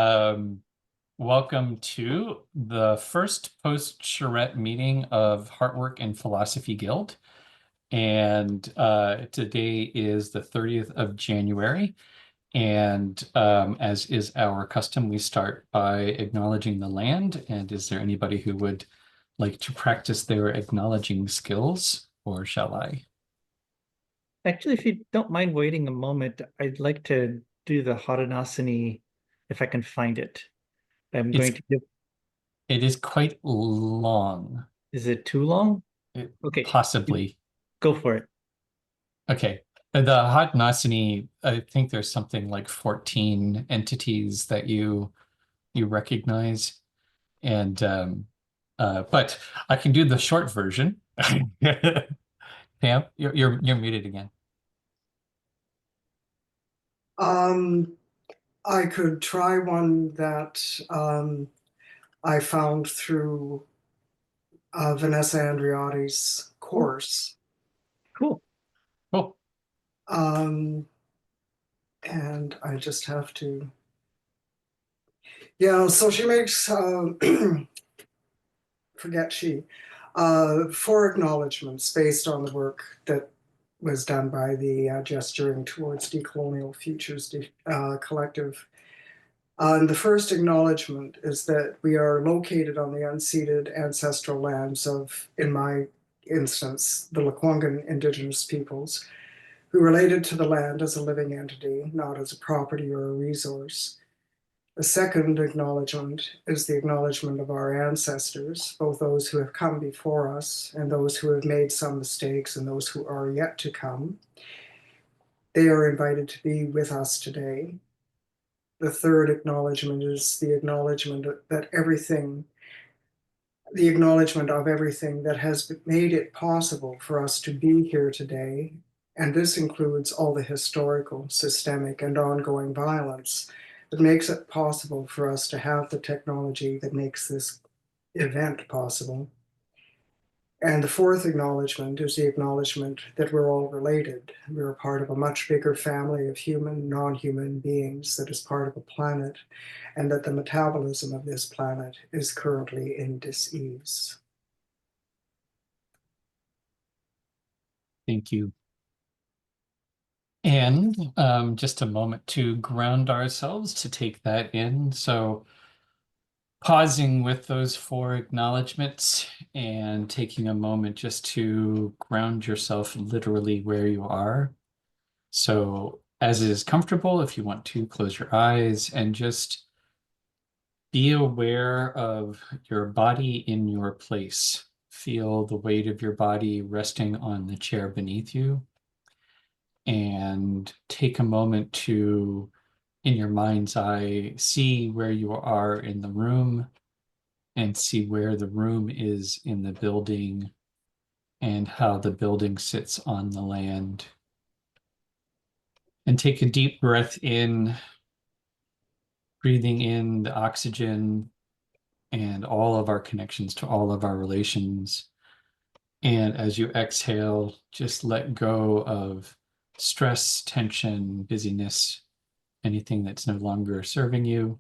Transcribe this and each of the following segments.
Um, Welcome to the first post-charrette meeting of Heartwork and Philosophy Guild. And today is the 30th of January. And as is our custom, we start by acknowledging the land. And is there anybody who would like to practice their acknowledging skills, or shall I? Actually, if you don't mind waiting a moment, I'd like to do the Haranasani if I can find it. I'm It's going to give, it is quite long, is it too long? Okay, possibly. go for it. Okay. The Haudenosaunee, I think there's something like 14 entities that you recognize. And but I can do the short version. Pam, you're muted again. Um, I could try one that I found through Vanessa Andreotti's Oh, course. cool. Oh, Um, and I just have to, yeah, so she makes, forget she, four acknowledgements based on the work that was done by the Gesturing Towards Decolonial Futures Collective. And the first acknowledgement is that we are located on the unceded ancestral lands of, in my instance, the Lekwungen indigenous peoples, who related to the land as a living entity, not as a property or a resource. The second acknowledgement is the acknowledgement of our ancestors, both those who have come before us and those who have made some mistakes and those who are yet to come. They are invited to be with us today. The third acknowledgement is the acknowledgement that everything, the acknowledgement of everything that has made it possible for us to be here today. And this includes all the historical, systemic, and ongoing violence that makes it possible for us to have the technology that makes this event possible. And the fourth acknowledgement is the acknowledgement that we're all related. We're part of a much bigger family of human, non-human beings that is part of a planet, and that the metabolism of this planet is currently in dis-ease. thank you. And just a moment to ground ourselves to take that in. So pausing with those four acknowledgements and taking a moment just to ground yourself literally where you are. So, as is comfortable, if you want to close your eyes and just be aware of your body in your place. Feel the weight of your body resting on the chair beneath you. And take a moment to, in your mind's eye, see where you are in the room and see where the room is in the building and how the building sits on the land. And take a deep breath in, breathing in the oxygen and all of our connections to all of our relations. And as you exhale, just let go of stress, tension, busyness, anything that's no longer serving you.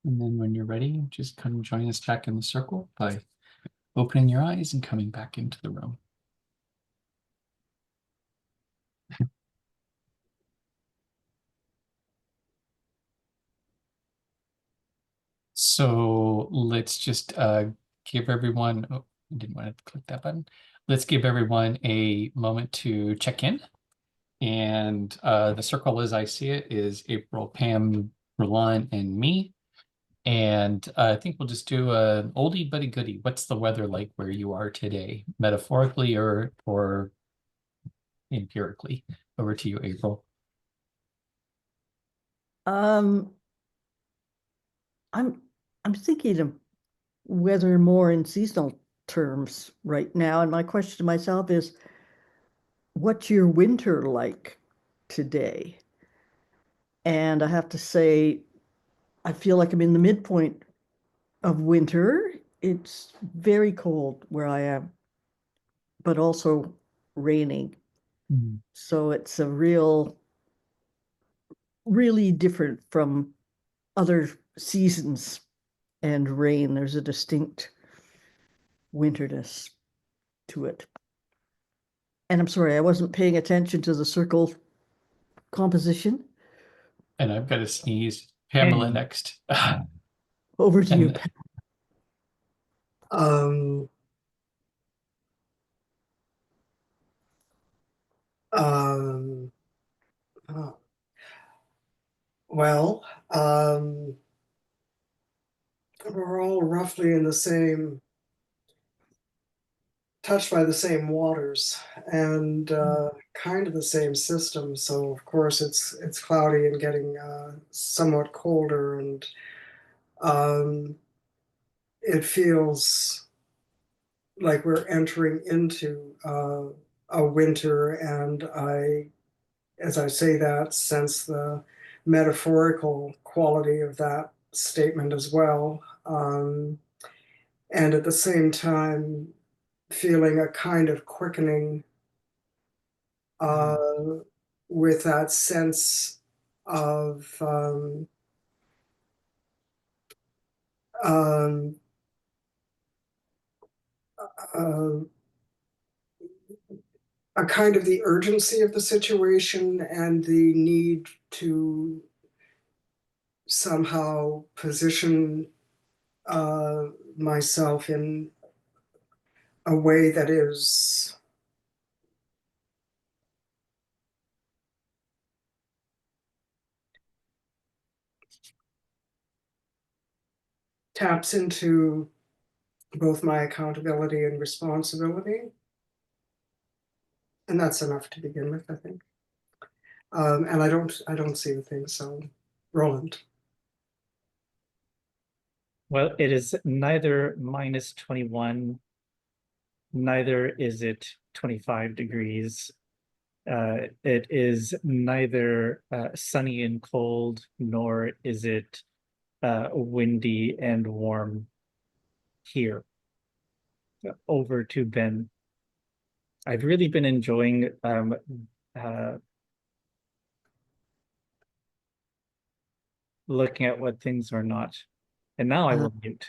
And then when you're ready, just come join us back in the circle by opening your eyes and coming back into the room. So let's just give everyone, oh, I didn't want to click that button. Let's give everyone a moment to check in. And the circle as I see it is April, Pam, Roland, and me. And I think we'll just do an oldie but a goodie. What's the weather like where you are today, metaphorically or empirically? Over to you, April. Um, I'm I'm thinking of weather more in seasonal terms right now, and my question to myself is, what's your winter like today? And I have to say, I feel like I'm in the midpoint of winter. It's very cold where I am. but also raining. Mm. So it's a really different from other seasons and rain. There's a distinct winterness to it. And I'm sorry, I wasn't paying attention to the circle composition. And I've got to sneeze. Pamela And next. Over to you, And Pat. Um, um, uh, well, we're all roughly in the same, touched by the same waters and kind of the same system. So of course it's cloudy and getting somewhat colder, and um, it feels like we're entering into a winter, and as I say that, sense the metaphorical quality of that statement as well. And at the same time, feeling a kind of quickening uh, with that sense of um, uh, a kind of the urgency of the situation and the need to somehow position myself in a way that is taps into both my accountability and responsibility. And that's enough to begin with, I think. And I don't see the thing. So, Roland. well, it is neither minus 21, neither is it 25 degrees. It is neither sunny and cold, nor is it windy and warm here. Over to Ben. I've really been enjoying looking at what things are not. And now I will mute.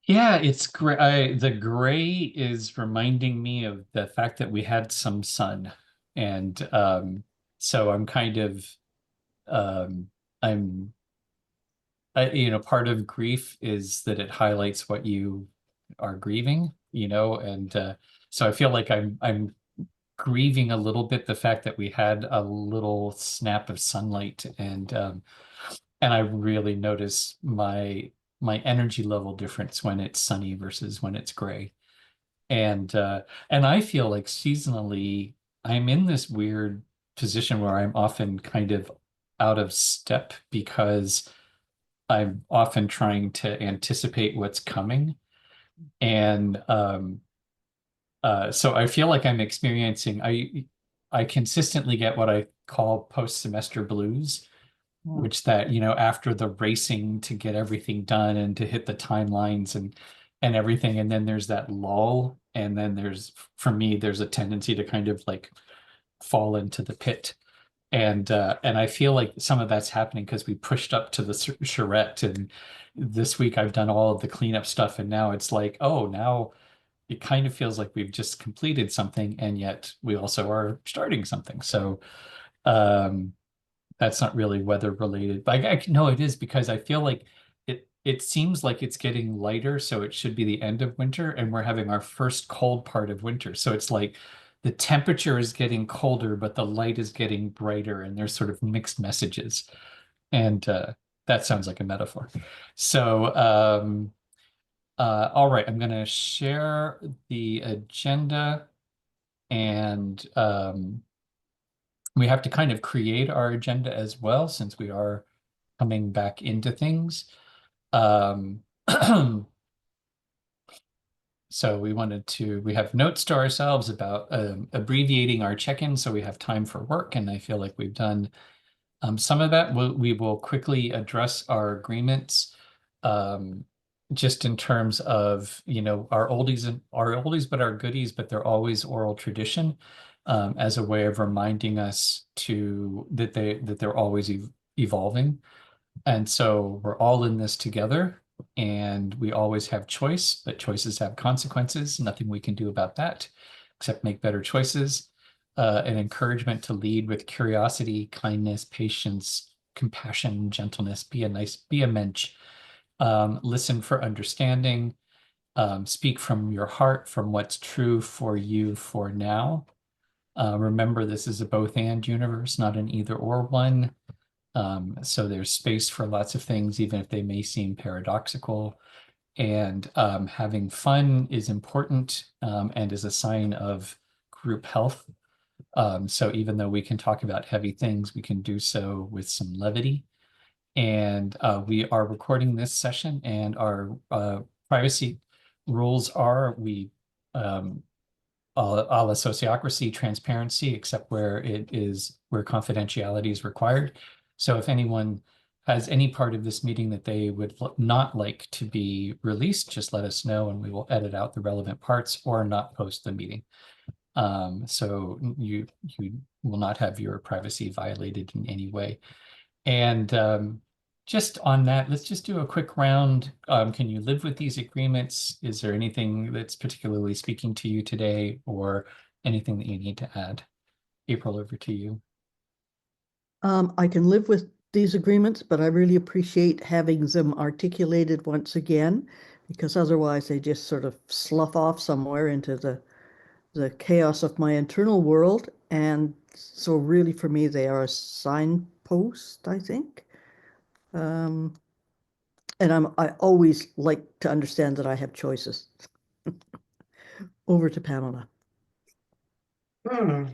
Yeah, it's great. The gray is reminding me of the fact that we had some sun. And so I'm kind of um I'm part of grief is that it highlights what you are grieving, and so I feel like I'm grieving a little bit the fact that we had a little snap of sunlight, and I really notice my energy level difference when it's sunny versus when it's gray. And I feel like seasonally I'm in this weird position where I'm often kind of out of step because I'm often trying to anticipate what's coming. And so I feel like I'm experiencing I consistently get what I call post-semester blues, which that, after the racing to get everything done and to hit the timelines and everything, and then there's that lull, and then for me, there's a tendency to kind of like fall into the pit. And I feel like some of that's happening because we pushed up to the charrette, and this week I've done all of the cleanup stuff, and now it's like, oh, now it kind of feels like we've just completed something, and yet we also are starting something. So um, that's not really weather related, but no, it is because I feel like it seems like it's getting lighter, so it should be the end of winter, and we're having our first cold part of winter. So it's like the temperature is getting colder, but the light is getting brighter, and there's sort of mixed messages. And that sounds like a metaphor. So all right, I'm going to share the agenda, and we have to kind of create our agenda as well, since we are coming back into things. So we have notes to ourselves about abbreviating our check-in so we have time for work, and I feel like we've done some of that. We will quickly address our agreements. just in terms of, our oldies but our goodies, but they're always oral tradition, as a way of reminding us that they're always evolving. And so we're all in this together, and we always have choice, but choices have consequences. Nothing we can do about that except make better choices. An encouragement to lead with curiosity, kindness, patience, compassion, gentleness, be a mensch. Listen for understanding, speak from your heart, from what's true for you for now. Remember, this is a both and universe, not an either or one. So there's space for lots of things, even if they may seem paradoxical. And having fun is important, and is a sign of group health. So even though we can talk about heavy things, we can do so with some levity. And we are recording this session, and our privacy rules are a la sociocracy, transparency, except where confidentiality is required. So if anyone has any part of this meeting that they would not like to be released, just let us know and we will edit out the relevant parts or not post the meeting. So you will not have your privacy violated in any way. And just on that, let's just do a quick round. Can you live with these agreements? Is there anything that's particularly speaking to you today, or anything that you need to add? April, over to you. I can live with these agreements, but I really appreciate having them articulated once again, because otherwise they just sort of slough off somewhere into the chaos of my internal world. And so really for me, they are a signpost, I think. And I always like to understand that I have choices. Over to Pamela.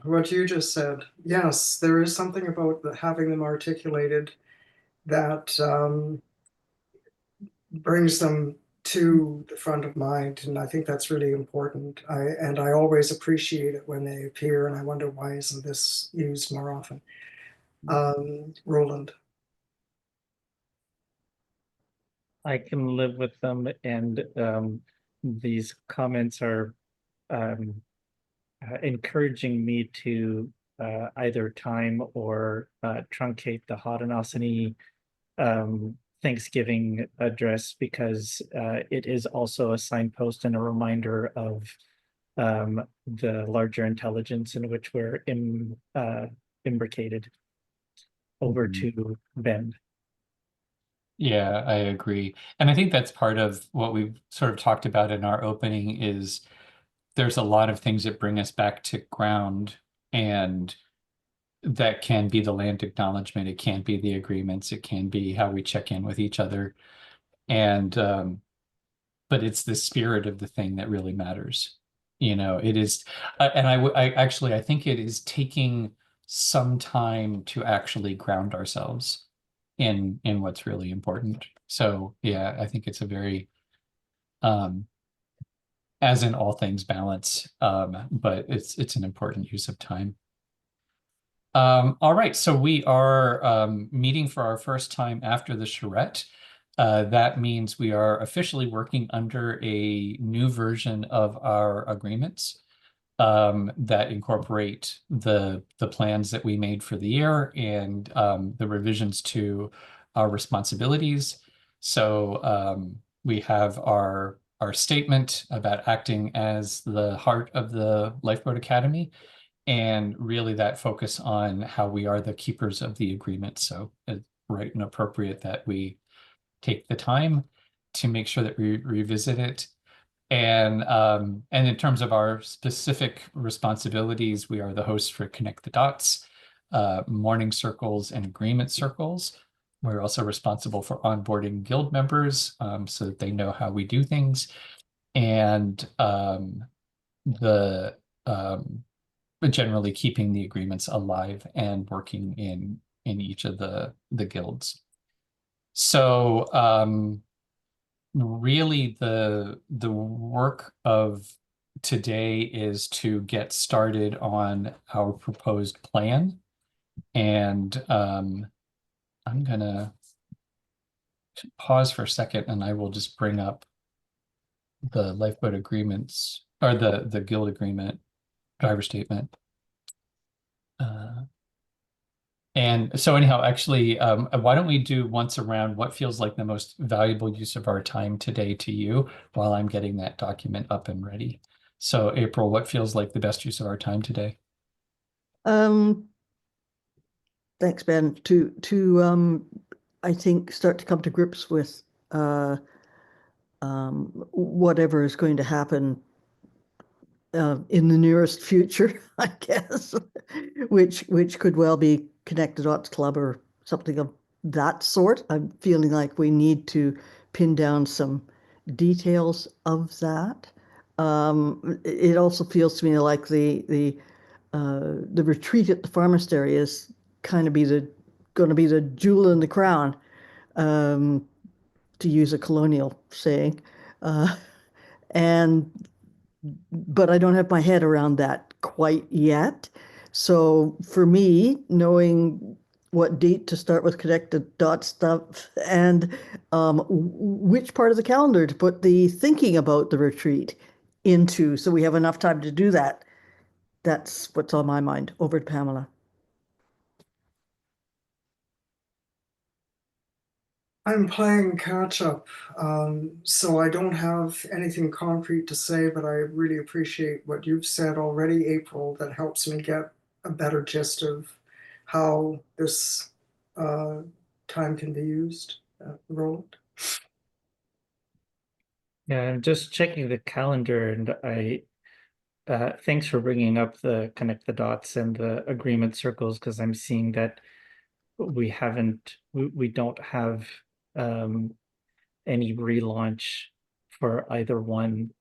What you just said. Yes, there is something about having them articulated that brings them to the front of mind, and I think that's really important. I always appreciate it when they appear, and I wonder why isn't this used more often. Roland. I can live with them, and these comments are encouraging me to either time or truncate the Haudenosaunee Thanksgiving address, because it is also a signpost and a reminder of the larger intelligence in which we're imbricated. Over to Ben. Yeah, I agree. And I think that's part of what we've sort of talked about in our opening is there's a lot of things that bring us back to ground, and that can be the land acknowledgement, it can be the agreements, it can be how we check in with each other. And but it's the spirit of the thing that really matters. It is, and I think it is taking some time to actually ground ourselves in what's really important. So yeah, I think it's a very, as in all things, balance, but it's an important use of time. All right, so we are meeting for our first time after the charrette. That means we are officially working under a new version of our agreements that incorporate the plans that we made for the year, and the revisions to our responsibilities. So we have our statement about acting as the heart of the Lifeboat Academy, and really that focus on how we are the keepers of the agreement. So it's right and appropriate that we take the time to make sure that we revisit it. And in terms of our specific responsibilities, we are the hosts for Connect the Dots, morning circles, and agreement circles. We're also responsible for onboarding guild members, so that they know how we do things, and generally keeping the agreements alive and working in each of the guilds. So really the work of today is to get started on our proposed plan. And I'm gonna pause for a second and I will just bring up the lifeboat agreements or the guild agreement driver statement. And so anyhow, actually, why don't we do once around what feels like the most valuable use of our time today to you while I'm getting that document up and ready. So April, what feels like the best use of our time today? Thanks, Ben. I think start to come to grips with whatever is going to happen in the nearest future, I guess, which could well be Connect the Dots Club or something of that sort. I'm feeling like we need to pin down some details of that. It also feels to me like the retreat at the pharmacery is kind of going to be the jewel in the crown, um, to use a colonial saying. Uh, and but I don't have my head around that quite yet. So for me, knowing what date to start with connected dot stuff and which part of the calendar to put the thinking about the retreat into, so we have enough time to do that. That's what's on my mind. Over to Pamela. I'm playing catch up, so I don't have anything concrete to say, but I really appreciate what you've said already, April. That helps me get a better gist of how this time can be used. Roland. Yeah, I'm just checking the calendar, and thanks for bringing up the connect the dots and the agreement circles, because I'm seeing that we don't have any relaunch for either one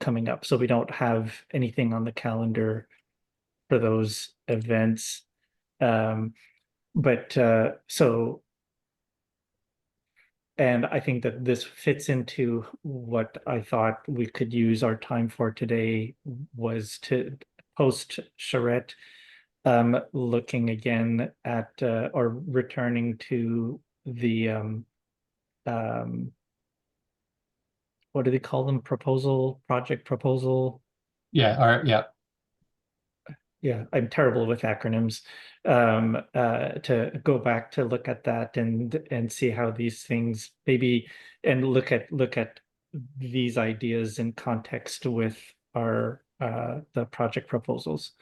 coming up. So we don't have anything on the calendar for those events. But so, and I think that this fits into what I thought we could use our time for today, was to post charrette, looking again at or returning to the what do they call them? Project proposal. Yeah, all right, yeah. Yeah, I'm terrible with acronyms. To go back to look at that and see how these things maybe, and look at these ideas in context with our the project proposals.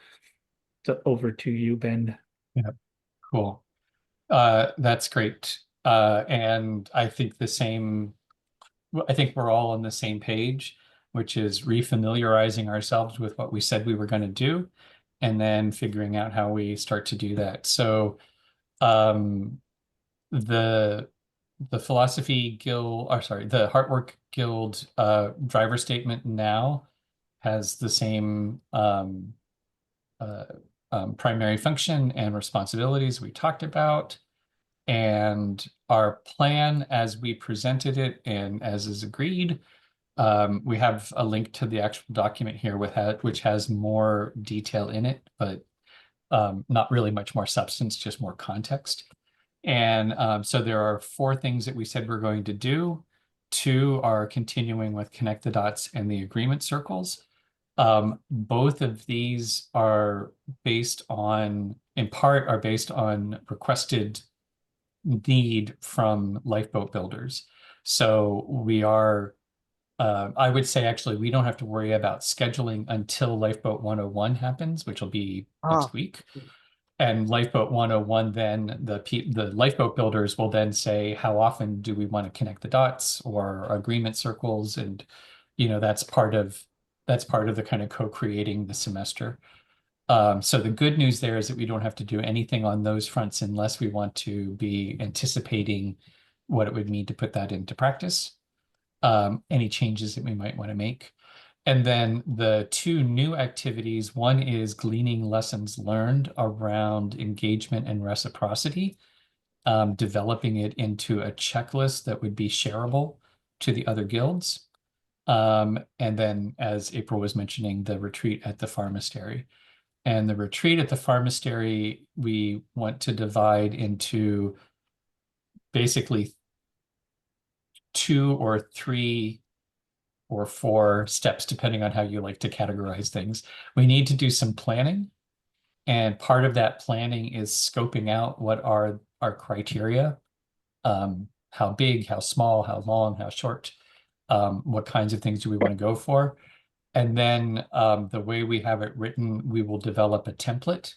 So over to you, Ben. Yeah, cool. That's great. And I think I think we're all on the same page, which is refamiliarizing ourselves with what we said we were going to do, and then figuring out how we start to do that. So um, the Philosophy Guild, or sorry, the Heartwork Guild driver statement now has the same uh, primary function and responsibilities we talked about. And our plan as we presented it and as is agreed, we have a link to the actual document here which has more detail in it, but not really much more substance, just more context. And so there are 4 things that we said we're going to do. 2 are continuing with connect the dots and the agreement circles. Both of these are in part, are based on requested need from lifeboat builders. So I would say actually we don't have to worry about scheduling until Lifeboat 101 happens, which will be next week. And Lifeboat 101, then the lifeboat builders will then say, how often do we want to connect the dots or agreement circles? And, that's part of the kind of co-creating the semester. So the good news there is that we don't have to do anything on those fronts unless we want to be anticipating what it would mean to put that into practice, any changes that we might want to make. And then the 2 new activities, one is gleaning lessons learned around engagement and reciprocity, developing it into a checklist that would be shareable to the other guilds. And then, as April was mentioning, the retreat at the pharmacery. And the retreat at the pharmacery, we want to divide into basically 2 or 3 or 4 steps, depending on how you like to categorize things. We need to do some planning. And part of that planning is scoping out what are our criteria. How big, how small, how long, how short, what kinds of things do we want to go for? And then the way we have it written, we will develop a template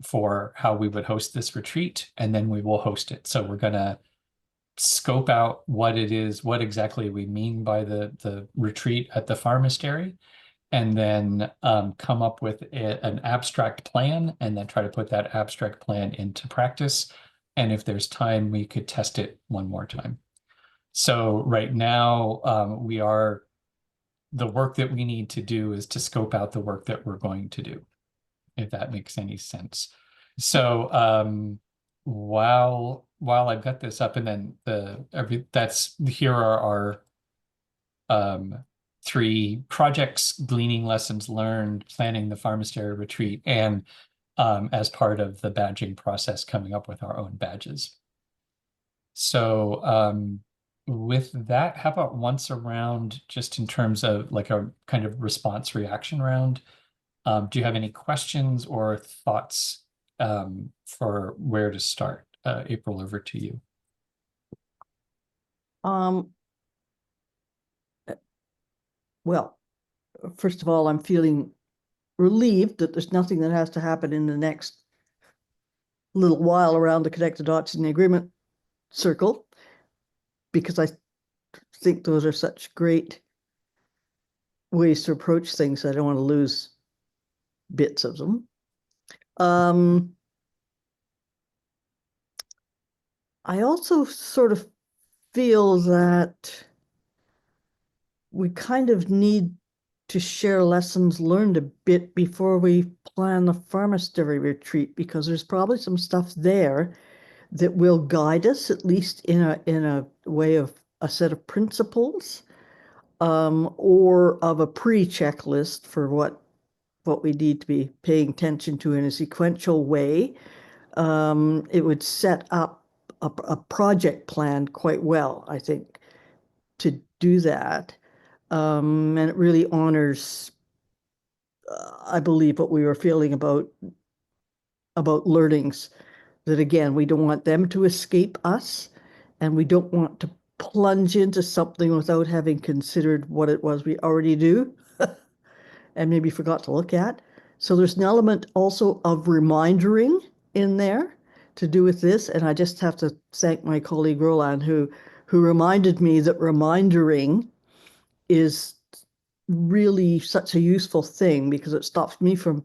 for how we would host this retreat, and then we will host it. So we're going to scope out what it is, what exactly we mean by the retreat at the pharmastery, and then come up with an abstract plan, and then try to put that abstract plan into practice. And if there's time, we could test it one more time. So right now, the work that we need to do is to scope out the work that we're going to do, if that makes any sense. So while I've got this up, and then here are our 3 projects: gleaning lessons learned, planning the pharmastery retreat, and as part of the badging process, coming up with our own badges. So with that, how about once around, just in terms of like a kind of response reaction round? Do you have any questions or thoughts for where to start? April, over to you. Well, first of all, I'm feeling relieved that there's nothing that has to happen in the next little while around the connect the dots in the agreement circle, because I think those are such great ways to approach things. I don't want to lose bits of them. I also sort of feel that we kind of need to share lessons learned a bit before we plan the pharmastery retreat, because there's probably some stuff there that will guide us, at least in a way of a set of principles, or of a pre-checklist for what we need to be paying attention to in a sequential way. It would set up a project plan quite well, I think, to do that. And it really honors, I believe, what we were feeling about learnings, that again, we don't want them to escape us, and we don't want to plunge into something without having considered what it was we already do and maybe forgot to look at. So there's an element also of remindering in there to do with this. And I just have to thank my colleague Roland, who reminded me that remindering is really such a useful thing, because it stops me from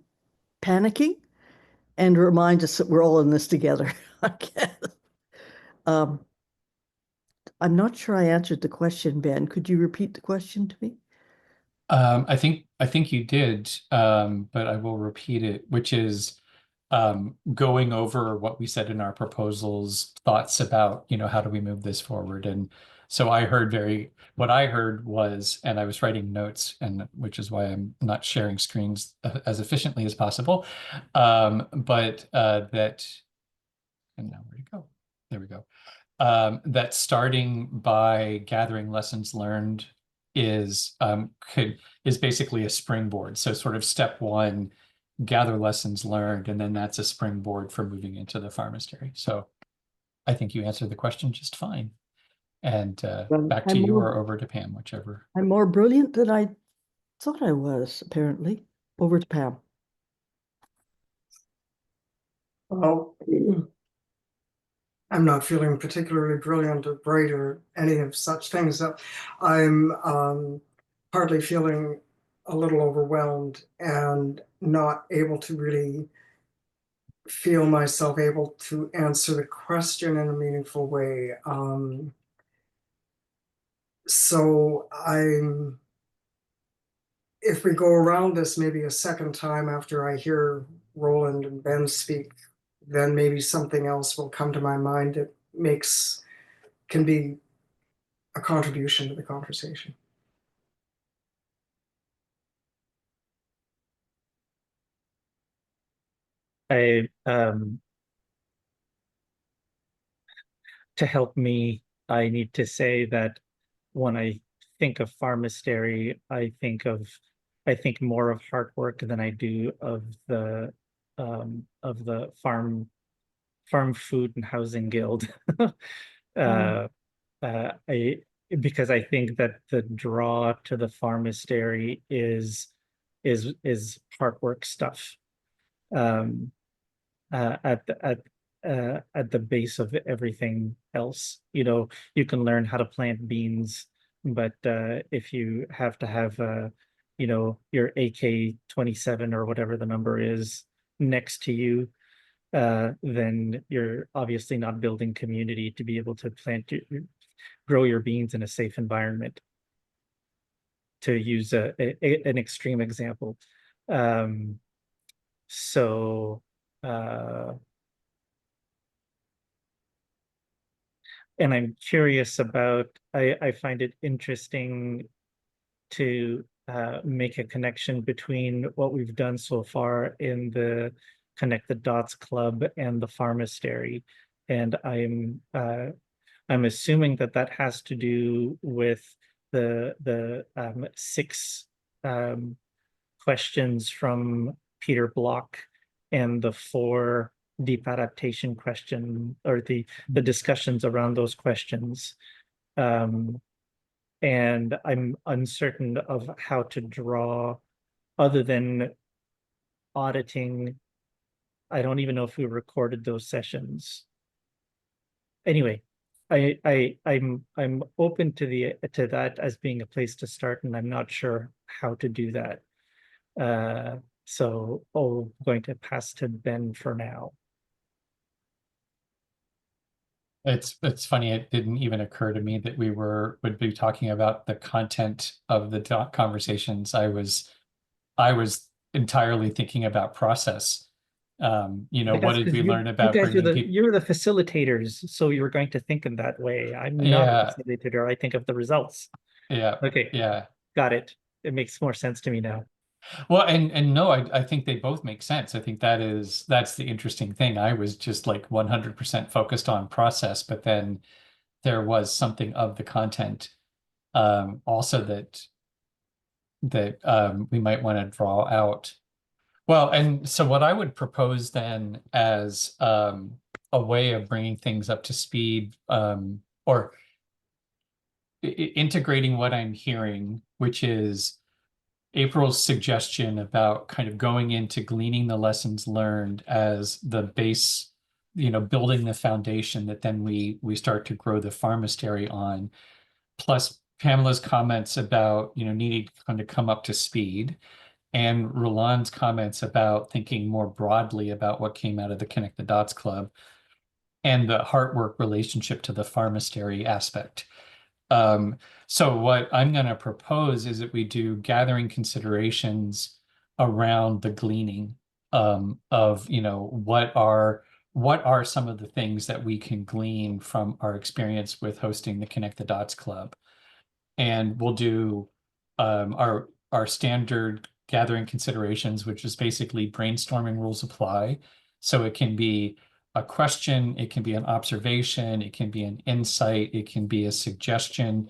panicking and reminds us that we're all in this together. I guess. I'm not sure I answered the question, Ben. Could you repeat the question to me? I think you did, but I will repeat it, which is going over what we said in our proposals, thoughts about, how do we move this forward? And so what I heard was, and I was writing notes, and which is why I'm not sharing screens as efficiently as possible, but that, and now where'd it go? There we go. That starting by gathering lessons learned is basically a springboard. So sort of step 1, gather lessons learned, and then that's a springboard for moving into the pharmastery. So I think you answered the question just fine. And back to you or over to Pam, whichever. I'm more brilliant than I thought I was, apparently. Over to Pam. Well, I'm not feeling particularly brilliant or bright or any of such things. So I'm partly feeling a little overwhelmed and not able to really feel myself able to answer the question in a meaningful way. So if we go around this maybe a second time after I hear Roland and Ben speak, then maybe something else will come to my mind that can be a contribution to the conversation. I to help me I need to say that when I think of pharmastery, I think more of Heartwork than I do of the Farm Food and Housing Guild. Uh, I because I think that the draw to the pharmastery is Heartwork stuff. Um, at the base of everything else. You know, you can learn how to plant beans, but if you have to have you know, your AK-27 or whatever the number is next to you, then you're obviously not building community to be able to grow your beans in a safe environment. To use an extreme example. Um, so and I'm curious about, I find it interesting to make a connection between what we've done so far in the Connect the Dots Club and the Pharmastery. And I'm assuming that that has to do with the 6 questions from Peter Block and the 4 deep adaptation question, or the discussions around those questions. And I'm uncertain of how to draw, other than auditing. I don't even know if we recorded those sessions. Anyway, I'm open to that as being a place to start, and I'm not sure how to do that. So I'm going to pass to Ben for now. It's funny, it didn't even occur to me that would be talking about the content of the conversations. I was entirely thinking about process. You know, what That's did because we learn you about guys are bringing people? you're the facilitators, so you're going to think in that way. I'm not a Yeah, facilitator. I think of the results. yeah, Okay, yeah. got it. It makes more sense to me now. Well, and no, I think they both make sense. I think that's the interesting thing. I was just like 100% focused on process, but then there was something of the content also that we might want to draw out. Well, and so what I would propose then as a way of bringing things up to speed, or integrating what I'm hearing, which is April's suggestion about kind of going into gleaning the lessons learned as the base, you know, building the foundation that then we start to grow the pharmastery on, plus Pamela's comments about, you know, needing to kind of come up to speed, and Roland's comments about thinking more broadly about what came out of the Connect the Dots Club, and the Heartwork relationship to the pharmastery aspect. So what I'm going to propose is that we do gathering considerations around the gleaning of, you know, what are some of the things that we can glean from our experience with hosting the Connect the Dots Club. And we'll do our standard gathering considerations, which is basically brainstorming rules apply. So it can be a question, it can be an observation, it can be an insight, it can be a suggestion.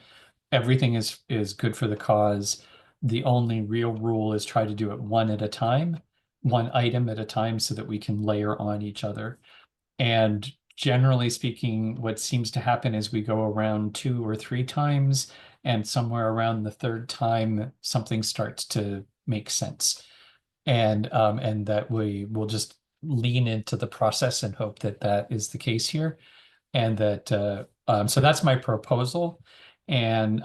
Everything is good for the cause. The only real rule is try to do it one at a time, one item at a time, so that we can layer on each other. And generally speaking, what seems to happen is we go around 2 or 3 times, and somewhere around the 3rd time, something starts to make sense. And that we will just lean into the process and hope that that is the case here. And that so that's my proposal. And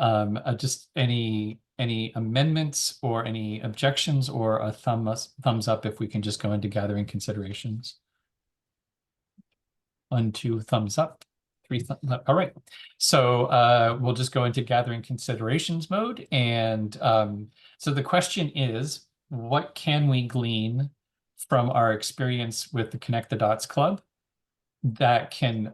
just any amendments or any objections, or a thumbs up if we can just go into gathering considerations. 1, 2, thumbs up. 3, all right. So we'll just go into gathering considerations mode. And so the question is, what can we glean from our experience with the Connect the Dots Club that can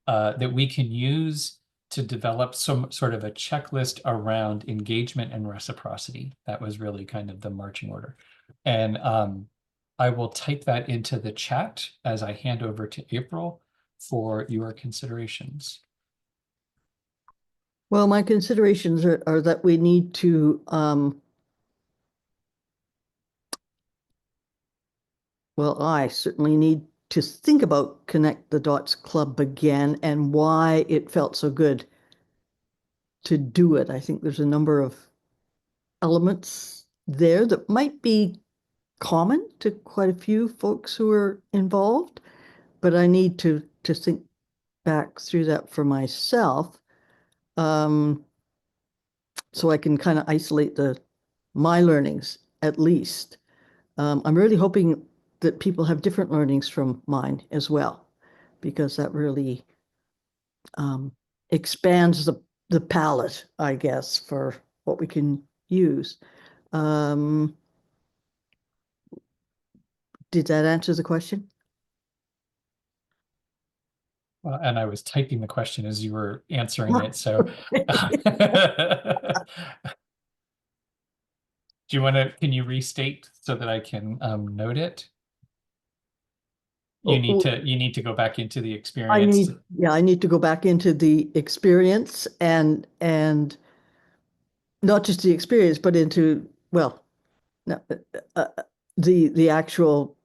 that we can use to develop some sort of a checklist around engagement and reciprocity? That was really kind of the marching order. And I will type that into the chat as I hand over to April for your considerations. Well, my considerations are that we need to, well, I certainly need to think about Connect the Dots Club again and why it felt so good to do it. I think there's a number of elements there that might be common to quite a few folks who are involved, but I need to think back through that for myself, so I can kind of isolate my learnings at least. I'm really hoping that people have different learnings from mine as well, because that really expands the palette, I guess, for what we can use. Did that answer the question? Well, and I was typing the question as you were answering it, so do you want to, can you restate so that I can note it? You need to go back into the experience. I need to go back into the experience and not just the experience, but into, well, no, the actual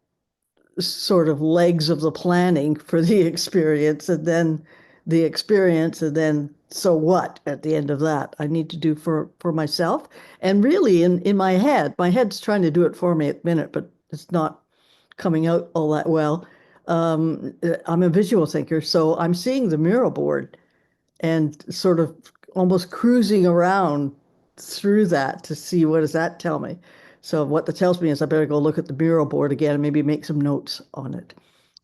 sort of legs of the planning for the experience, and then the experience, and then so what at the end of that I need to do for myself. And really in my head's trying to do it for me at the minute, but it's not coming out all that well. I'm a visual thinker, so I'm seeing the mural board and sort of almost cruising around through that to see what does that tell me. So what that tells me is I better go look at the mural board again and maybe make some notes on it.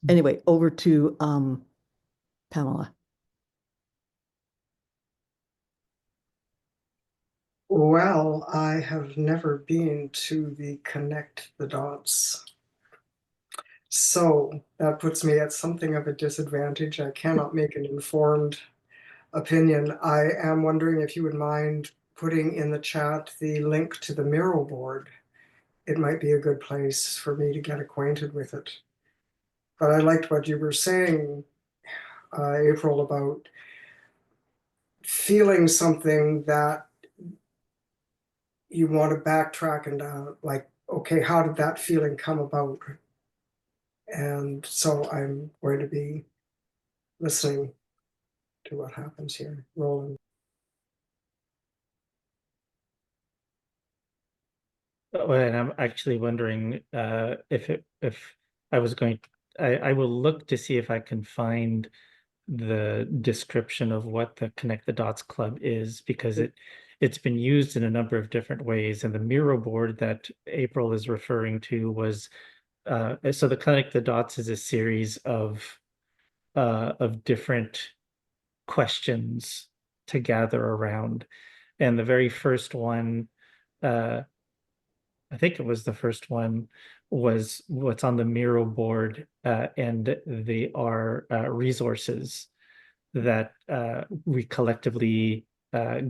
Anyway, over to Pamela. Well, I have never been to the Connect the Dots. So that puts me at something of a disadvantage. I cannot make an informed opinion. I am wondering if you would mind putting in the chat the link to the mural board. It might be a good place for me to get acquainted with it. But I liked what you were saying, April, about feeling something that you want to backtrack and like, okay, how did that feeling come about? And so I'm going to be listening to what happens here. Roland. Oh, and I'm actually wondering if I was going, I will look to see if I can find the description of what the Connect the Dots Club is, because it's been used in a number of different ways. And the mural board that April is referring to was so the Connect the Dots is a series of different questions to gather around. And the very first one, I think it was the first one, was what's on the mural board, and they are resources that we collectively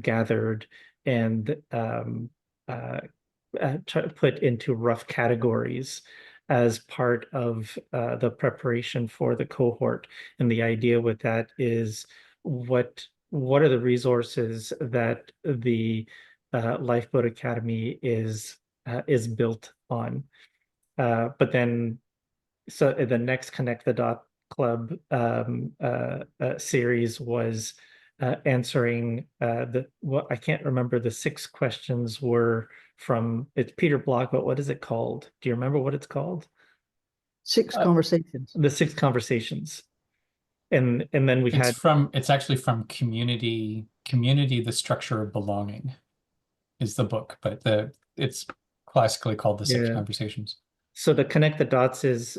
gathered and put into rough categories as part of the preparation for the cohort. And the idea with that is what are the resources that the Lifeboat Academy is built on. But then, so the next Connect the Dot Club series was answering what I can't remember, the 6 questions were from, it's Peter Block, but what is it called? Do you remember what it's called? 6 conversations. The 6 conversations. And then we had It's actually from Community, the Structure of Belonging is the book, but it's classically called the 6 Conversations. So the Connect the Dots is,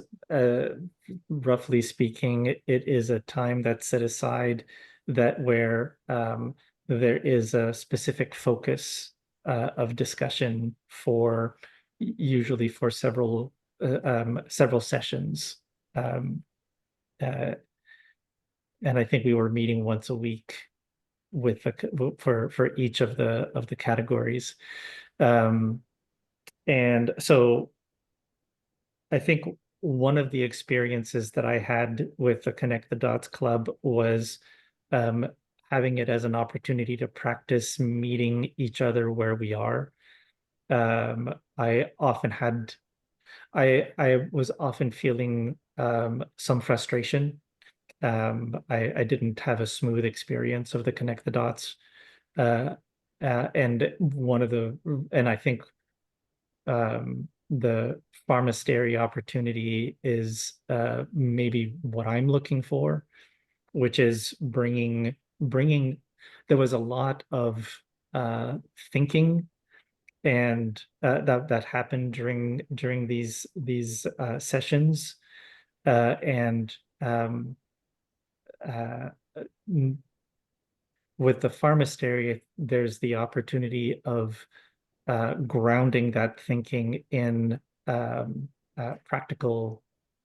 roughly speaking, it is a time that's set aside that where there is a specific focus of discussion for usually for several sessions. And I think we were meeting once a week with for each of the categories. And so I think one of the experiences that I had with the Connect the Dots Club was having it as an opportunity to practice meeting each other where we are. I often had, I was often feeling some frustration. I didn't have a smooth experience of the connect the dots. And I think the pharmastery opportunity is maybe what I'm looking for, which is bringing. There was a lot of thinking and that happened during these sessions, and uh, with the pharmastery, there's the opportunity of grounding that thinking in practical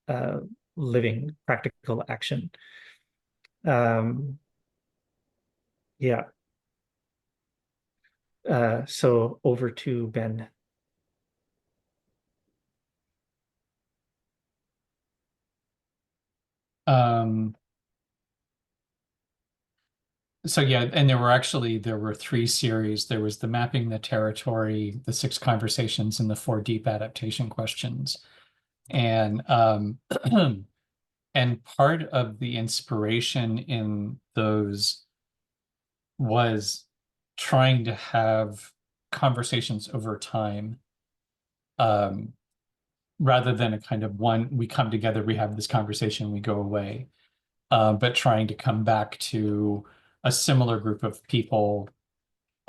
uh, living, practical action. Um, yeah. So over to Ben. Um, so yeah, and there were three series. There was the mapping the territory, the 6 conversations, and the 4 deep adaptation questions. And and part of the inspiration in those was trying to have conversations over time, um, rather than a kind of one, we come together, we have this conversation, we go away, but trying to come back to a similar group of people,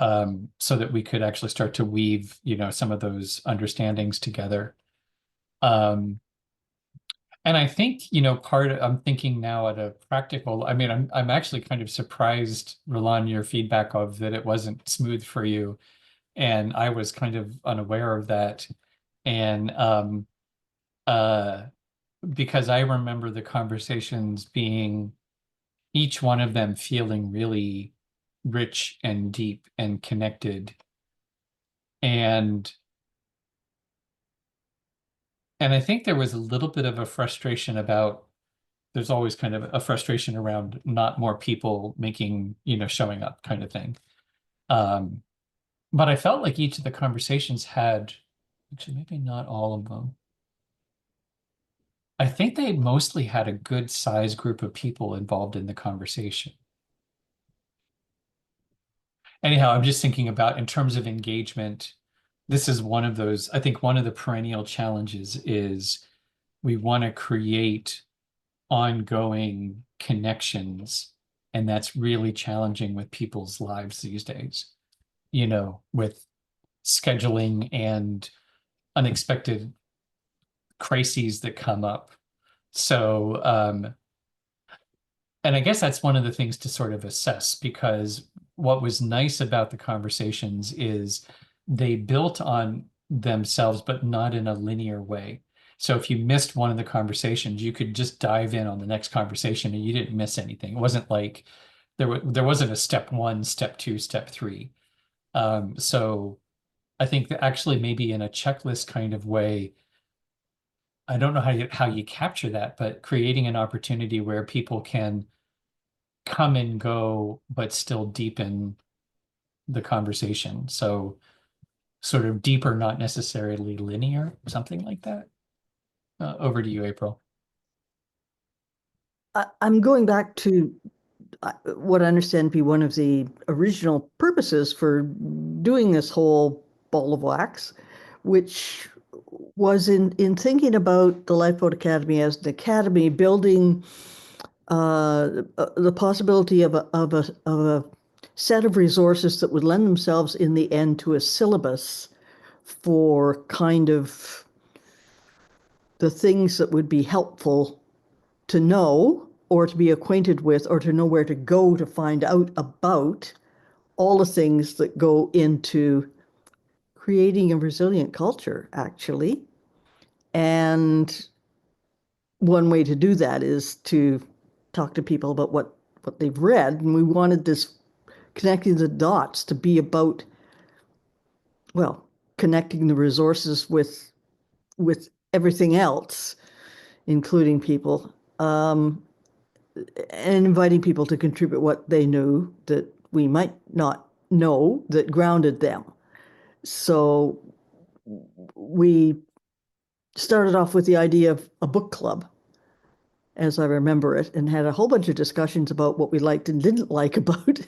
so that we could actually start to weave, some of those understandings together. Um, and I think, I'm thinking now at a practical, I mean, I'm actually kind of surprised, Roland, your feedback of that it wasn't smooth for you. And I was kind of unaware of that. And uh, because I remember the conversations being, each one of them feeling really rich and deep and connected. And I think there was a little bit of a frustration about, there's always kind of a frustration around not more people making, showing up kind of thing. Um, but I felt like each of the conversations had, actually, maybe not all of them. I think they mostly had a good size group of people involved in the conversation. Anyhow, I'm just thinking about, in terms of engagement, this is one of those, I think one of the perennial challenges is we want to create ongoing connections, and that's really challenging with people's lives these days, with scheduling and unexpected crises that come up. So, and I guess that's one of the things to sort of assess, because what was nice about the conversations is they built on themselves, but not in a linear way. So if you missed one of the conversations, you could just dive in on the next conversation and you didn't miss anything. It wasn't like there wasn't a step 1, step 2, step 3. So I think that actually maybe in a checklist kind of way, I don't know how you capture that, but creating an opportunity where people can come and go, but still deepen the conversation. So sort of deeper, not necessarily linear, something like that. Over to you, April. I'm going back to what I understand to be one of the original purposes for doing this whole ball of wax, which was in thinking about the Lifeboat Academy as an academy, building the possibility of a set of resources that would lend themselves in the end to a syllabus for kind of the things that would be helpful to know or to be acquainted with or to know where to go to find out about all the things that go into creating a resilient culture, actually. And one way to do that is to talk to people about what they've read. And we wanted this connecting the dots to be about, well, connecting the resources with everything else, including people. and inviting people to contribute what they knew that we might not know that grounded them. So we started off with the idea of a book club, as I remember it, and had a whole bunch of discussions about what we liked and didn't like about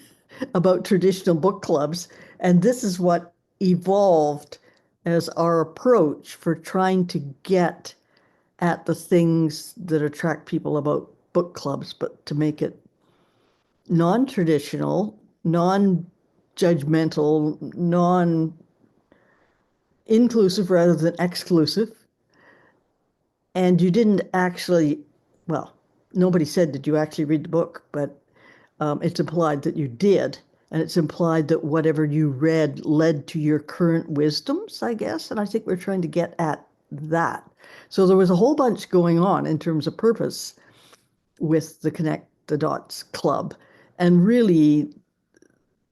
about traditional book clubs. And this is what evolved as our approach for trying to get at the things that attract people about book clubs, but to make it non-traditional, non-judgmental, non-inclusive rather than exclusive. And you didn't actually, well, nobody said did you actually read the book, but it's implied that you did. And it's implied that whatever you read led to your current wisdoms, I guess. And I think we're trying to get at that. So there was a whole bunch going on in terms of purpose with the Connect the Dots Club. And really,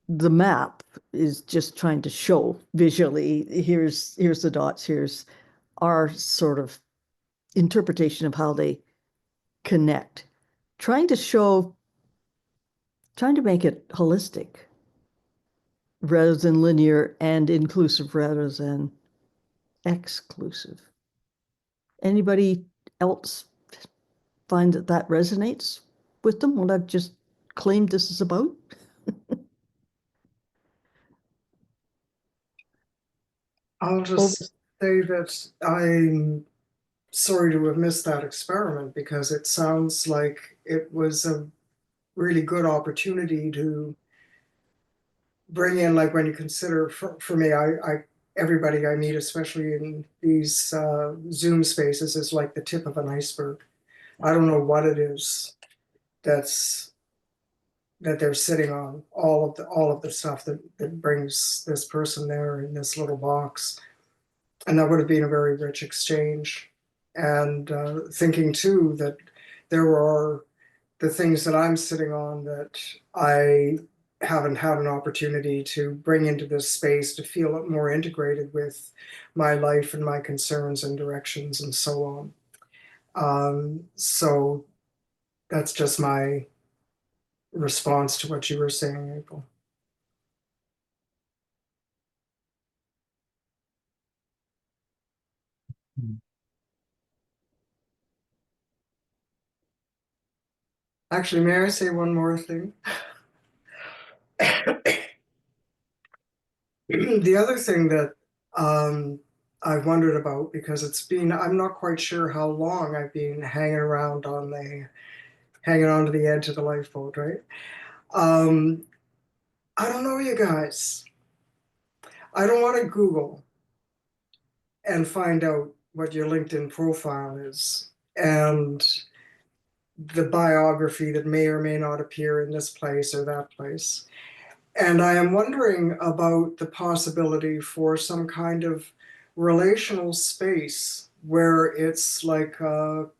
the map is just trying to show visually, here's the dots, here's our sort of interpretation of how they connect. Trying to make it holistic rather than linear, and inclusive rather than exclusive. Anybody else find that that resonates with them, what I've just claimed this is about? I'll just say that I'm sorry to have missed that experiment, because it sounds like it was a really good opportunity to bring in, like, when you consider, for me, everybody I meet, especially in these Zoom spaces, is like the tip of an iceberg. I don't know what it is that's that they're sitting on, all of the stuff that brings this person there in this little box. And that would have been a very rich exchange. And thinking too that there are the things that I'm sitting on that I haven't had an opportunity to bring into this space to feel it more integrated with my life and my concerns and directions and so on. So that's just my response to what you were saying, April. Actually, may I say one more thing? The other thing that I've wondered about, because I'm not quite sure how long I've been hanging on to the edge of the lifeboat, right? I don't know, you guys. I don't want to Google and find out what your LinkedIn profile is and the biography that may or may not appear in this place or that place. And I am wondering about the possibility for some kind of relational space where it's like the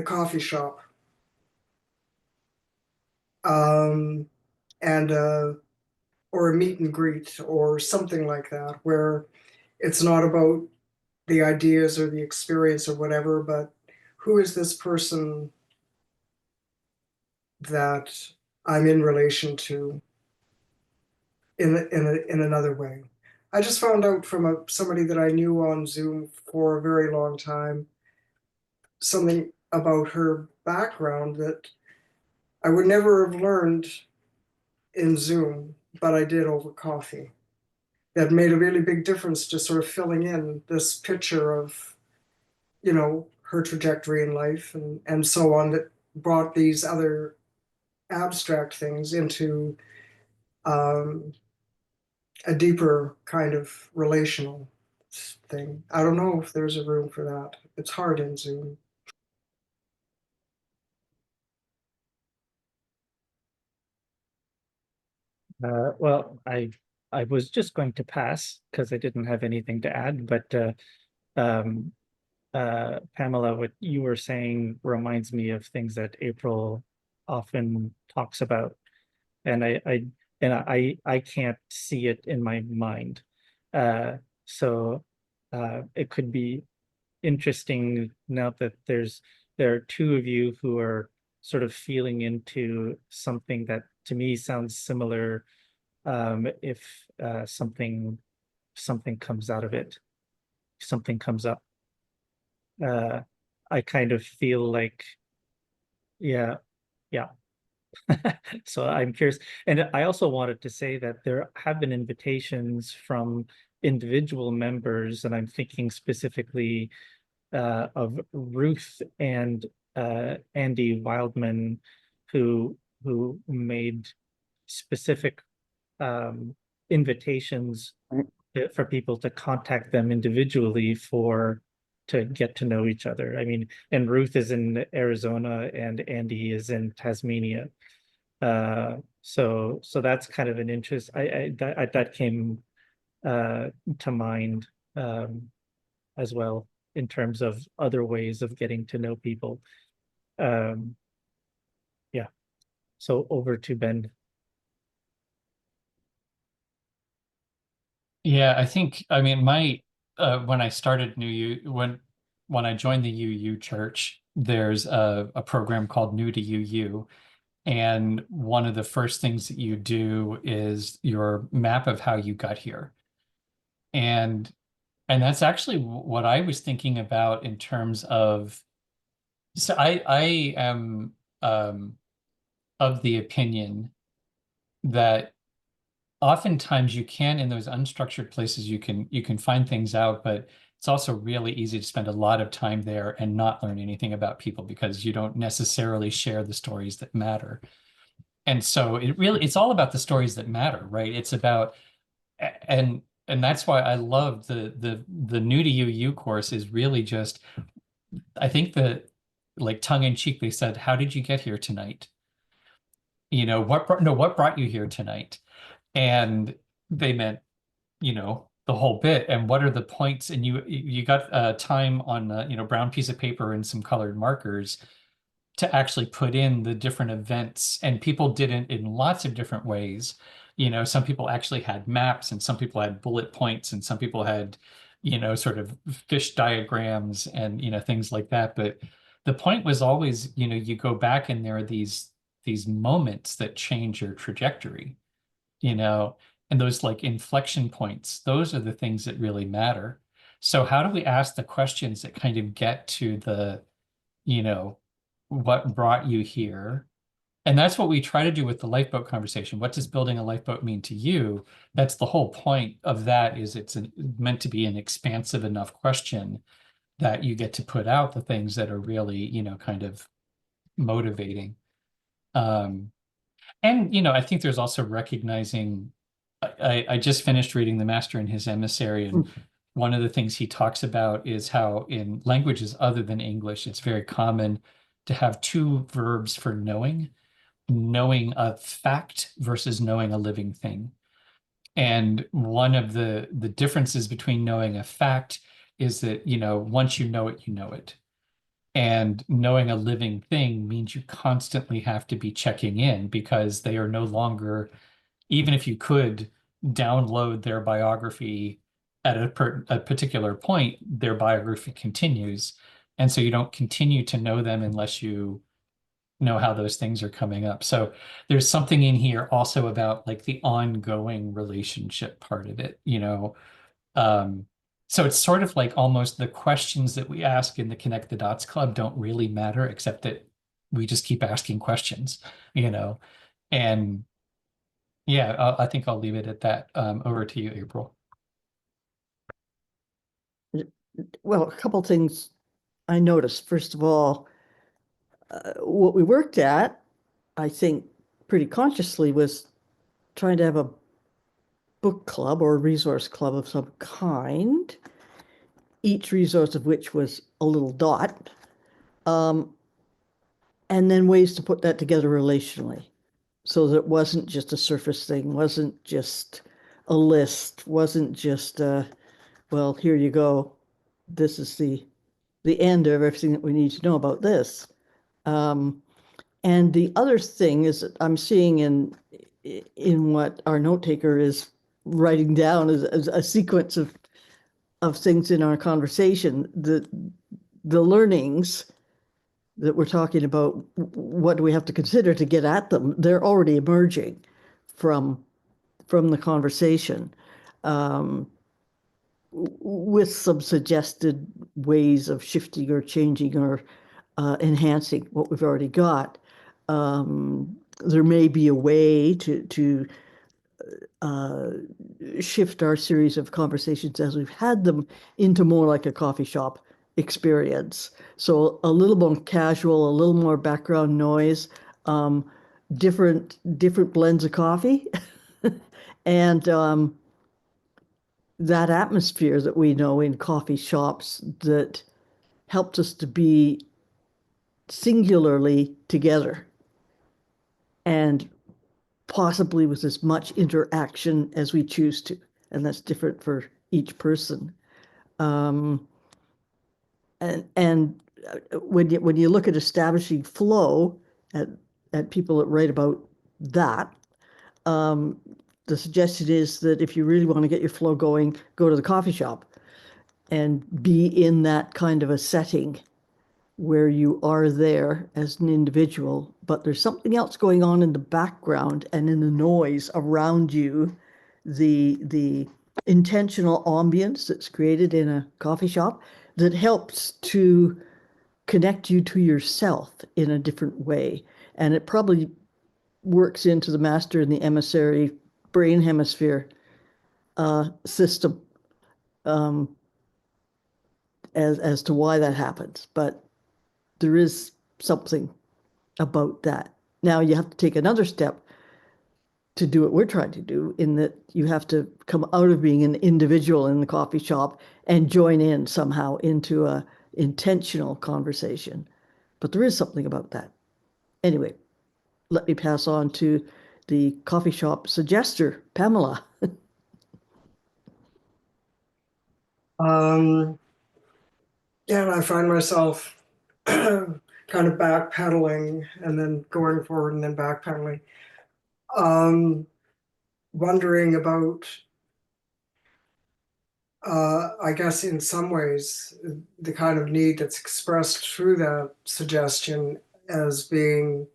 coffee shop, um, and or a meet and greet or something like that, where it's not about the ideas or the experience or whatever, but who is this person that I'm in relation to in another way. I just found out from somebody that I knew on Zoom for a very long time something about her background that I would never have learned in Zoom, but I did over coffee. That made a really big difference to sort of filling in this picture of, her trajectory in life and so on, that brought these other abstract things into um, a deeper kind of relational thing. I don't know if there's a room for that. It's hard in Zoom. Well, I was just going to pass because I didn't have anything to add, but um, Pamela, what you were saying reminds me of things that April often talks about, and I can't see it in my mind. So it could be interesting now that there's there are two of you who are sort of feeling into something that to me sounds similar. If something comes out of it, something comes up. I kind of feel like, yeah, yeah. So I'm curious. And I also wanted to say that there have been invitations from individual members, and I'm thinking specifically of Ruth and Andy Wildman, who made specific invitations for people to contact them individually to get to know each other. I mean, and Ruth is in Arizona and Andy is in Tasmania. So that's kind of an interest. That came to mind as well in terms of other ways of getting to know people. Yeah. So over to Ben. Yeah, I think, I mean, when I started New U, when I joined the UU church, there's a program called New to UU. And one of the first things that you do is your map of how you got here. And that's actually what I was thinking about in terms of, so I am of the opinion that oftentimes you can, in those unstructured places, you can find things out, but it's also really easy to spend a lot of time there and not learn anything about people because you don't necessarily share the stories that matter. And so it's all about the stories that matter, right? It's about, and that's why I love the New to UU course is really just, I think that, like, tongue in cheek, they said, "How did you get here tonight? What brought you here tonight?" And they meant, the whole bit. And what are the points? And you got time on brown piece of paper and some colored markers to actually put in the different events. And people did it in lots of different ways. Some people actually had maps, and some people had bullet points, and some people had, sort of fish diagrams and, things like that. But the point was always, you go back and there are these moments that change your trajectory, you know, and those, like, inflection points, those are the things that really matter. So how do we ask the questions that kind of get to the, you know, what brought you here? And that's what we try to do with the lifeboat conversation. What does building a lifeboat mean to you? That's the whole point of that, is it's meant to be an expansive enough question that you get to put out the things that are really, kind of motivating. And, I think there's also recognizing, I just finished reading The Master and His Emissary, and one of the things he talks about is how in languages other than English, it's very common to have two verbs for knowing a fact versus knowing a living thing. And one of the differences between knowing a fact is that, once you know it, you know it. And knowing a living thing means you constantly have to be checking in, because they are no longer, even if you could download their biography at a particular point, their biography continues. And so you don't continue to know them unless you know how those things are coming up. So there's something in here also about, like, the ongoing relationship part of it, so it's sort of like almost the questions that we ask in the Connect the Dots Club don't really matter, except that we just keep asking questions, and yeah, I think I'll leave it at that. Over to you, April. Well, a couple things I noticed. First of all, what we worked at, I think pretty consciously, was trying to have a book club or resource club of some kind, each resource of which was a little dot, and then ways to put that together relationally, so that it wasn't just a surface thing, wasn't just a list, wasn't just well, here you go, this is the end of everything that we need to know about this. And the other thing is that I'm seeing in what our note taker is writing down as a sequence of things in our conversation, the learnings that we're talking about, what do we have to consider to get at them? They're already emerging from the conversation, with some suggested ways of shifting or changing or enhancing what we've already got. There may be a way to shift our series of conversations as we've had them into more like a coffee shop experience. So a little more casual, a little more background noise, different blends of coffee, and that atmosphere that we know in coffee shops that helped us to be singularly together and possibly with as much interaction as we choose to. And that's different for each person. Um, and when you look at establishing flow at people that write about that, um, the suggestion is that if you really want to get your flow going, go to the coffee shop and be in that kind of a setting where you are there as an individual, but there's something else going on in the background and in the noise around you, the intentional ambience that's created in a coffee shop that helps to connect you to yourself in a different way. And it probably works into the master and the emissary brain hemisphere system, um, as to why that happens. But there is something about that. Now you have to take another step to do what we're trying to do, in that you have to come out of being an individual in the coffee shop and join in somehow into a intentional conversation. But there is something about that. Anyway, let me pass on to the coffee shop suggester, Pamela. Yeah, and I find myself kind of backpedaling and then going forward and then backpedaling. Wondering about, I guess in some ways, the kind of need that's expressed through that suggestion as being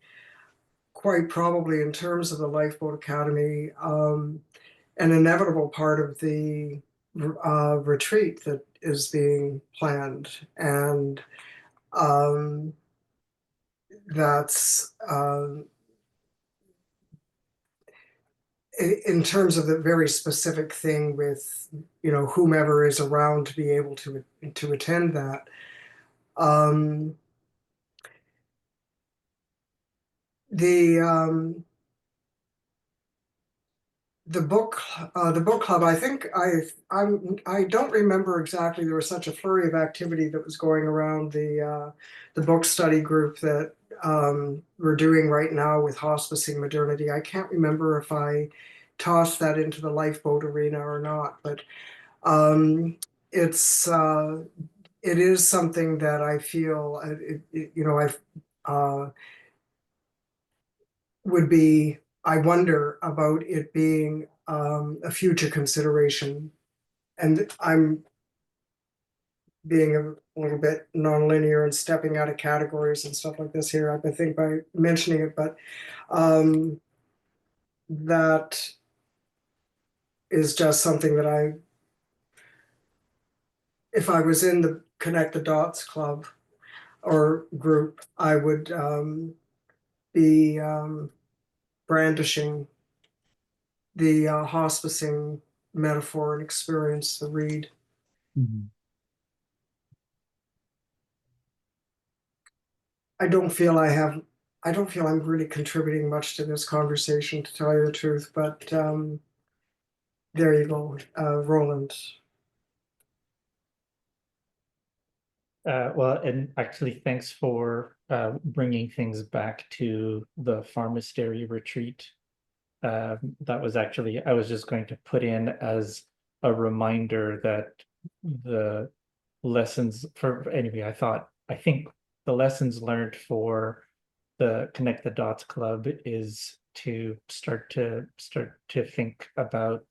quite probably, in terms of the Lifeboat Academy, an inevitable part of the retreat that is being planned. And that's in terms of the very specific thing with, whomever is around to be able to attend that. Um, the the book club, I think I don't remember exactly. There was such a flurry of activity that was going around the book study group that we're doing right now with hospicing modernity. I can't remember if I tossed that into the lifeboat arena or not, but it's it is something that I feel I've would be, I wonder about it being a future consideration. And I'm being a little bit nonlinear and stepping out of categories and stuff like this here, I think, by mentioning it, but that is just something that if I was in the Connect the Dots club or group, I would be brandishing the hospicing metaphor and experience, the read. Mhm. I don't feel I'm really contributing much to this conversation, to tell you the truth, but there you go, Roland. Well, and actually, thanks for bringing things back to the Pharmastery retreat. That was actually, I was just going to put in as a reminder that the lessons for, anyway, I think the lessons learned for the Connect the Dots Club is to start to think about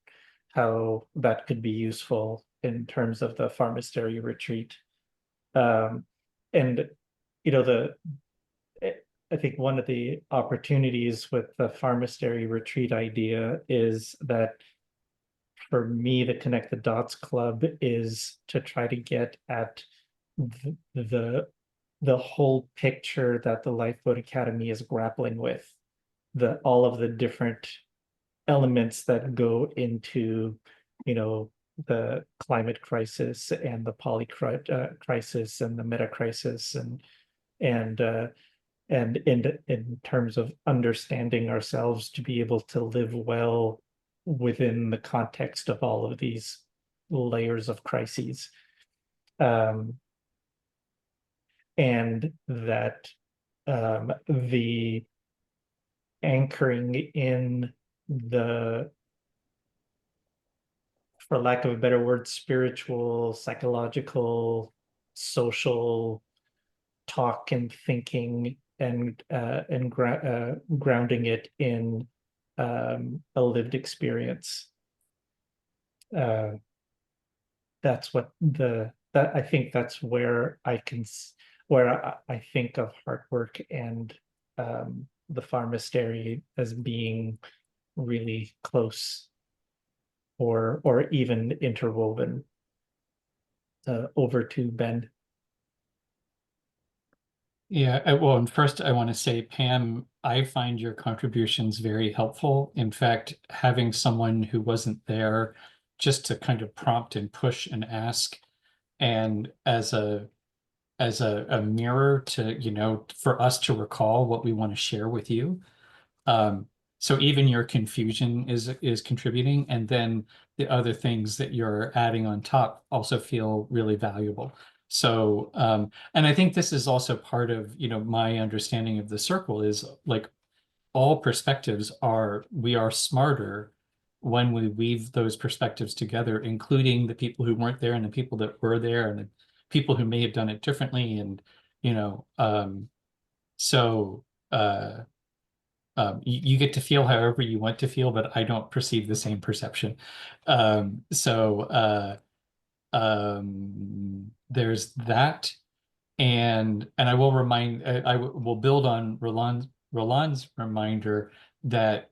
how that could be useful in terms of the Pharmastery retreat. And you know, I think one of the opportunities with the pharmastery retreat idea is that for me, the Connect the Dots Club is to try to get at the whole picture that the Lifeboat Academy is grappling with, all of the different elements that go into, you know, the climate crisis and the poly crisis and the meta crisis and and in terms of understanding ourselves to be able to live well within the context of all of these layers of crises. And that the anchoring in the, for lack of a better word, spiritual, psychological, social talk and thinking and grounding it in a lived experience. That's what that I think that's where I think of Heartwork and the pharmastery as being really close or even interwoven. Over to Ben. Yeah, well, and first I want to say, Pam, I find your contributions very helpful. In fact, having someone who wasn't there just to kind of prompt and push and ask, and as a mirror to, you know, for us to recall what we want to share with you. So even your confusion is contributing, and then the other things that you're adding on top also feel really valuable. So, and I think this is also part of, you know, my understanding of the circle is like all perspectives we are smarter when we weave those perspectives together, including the people who weren't there and the people that were there and the people who may have done it differently. And, you know, so you get to feel however you want to feel, but I don't perceive the same perception. There's that. And I will I will build on Roland's reminder that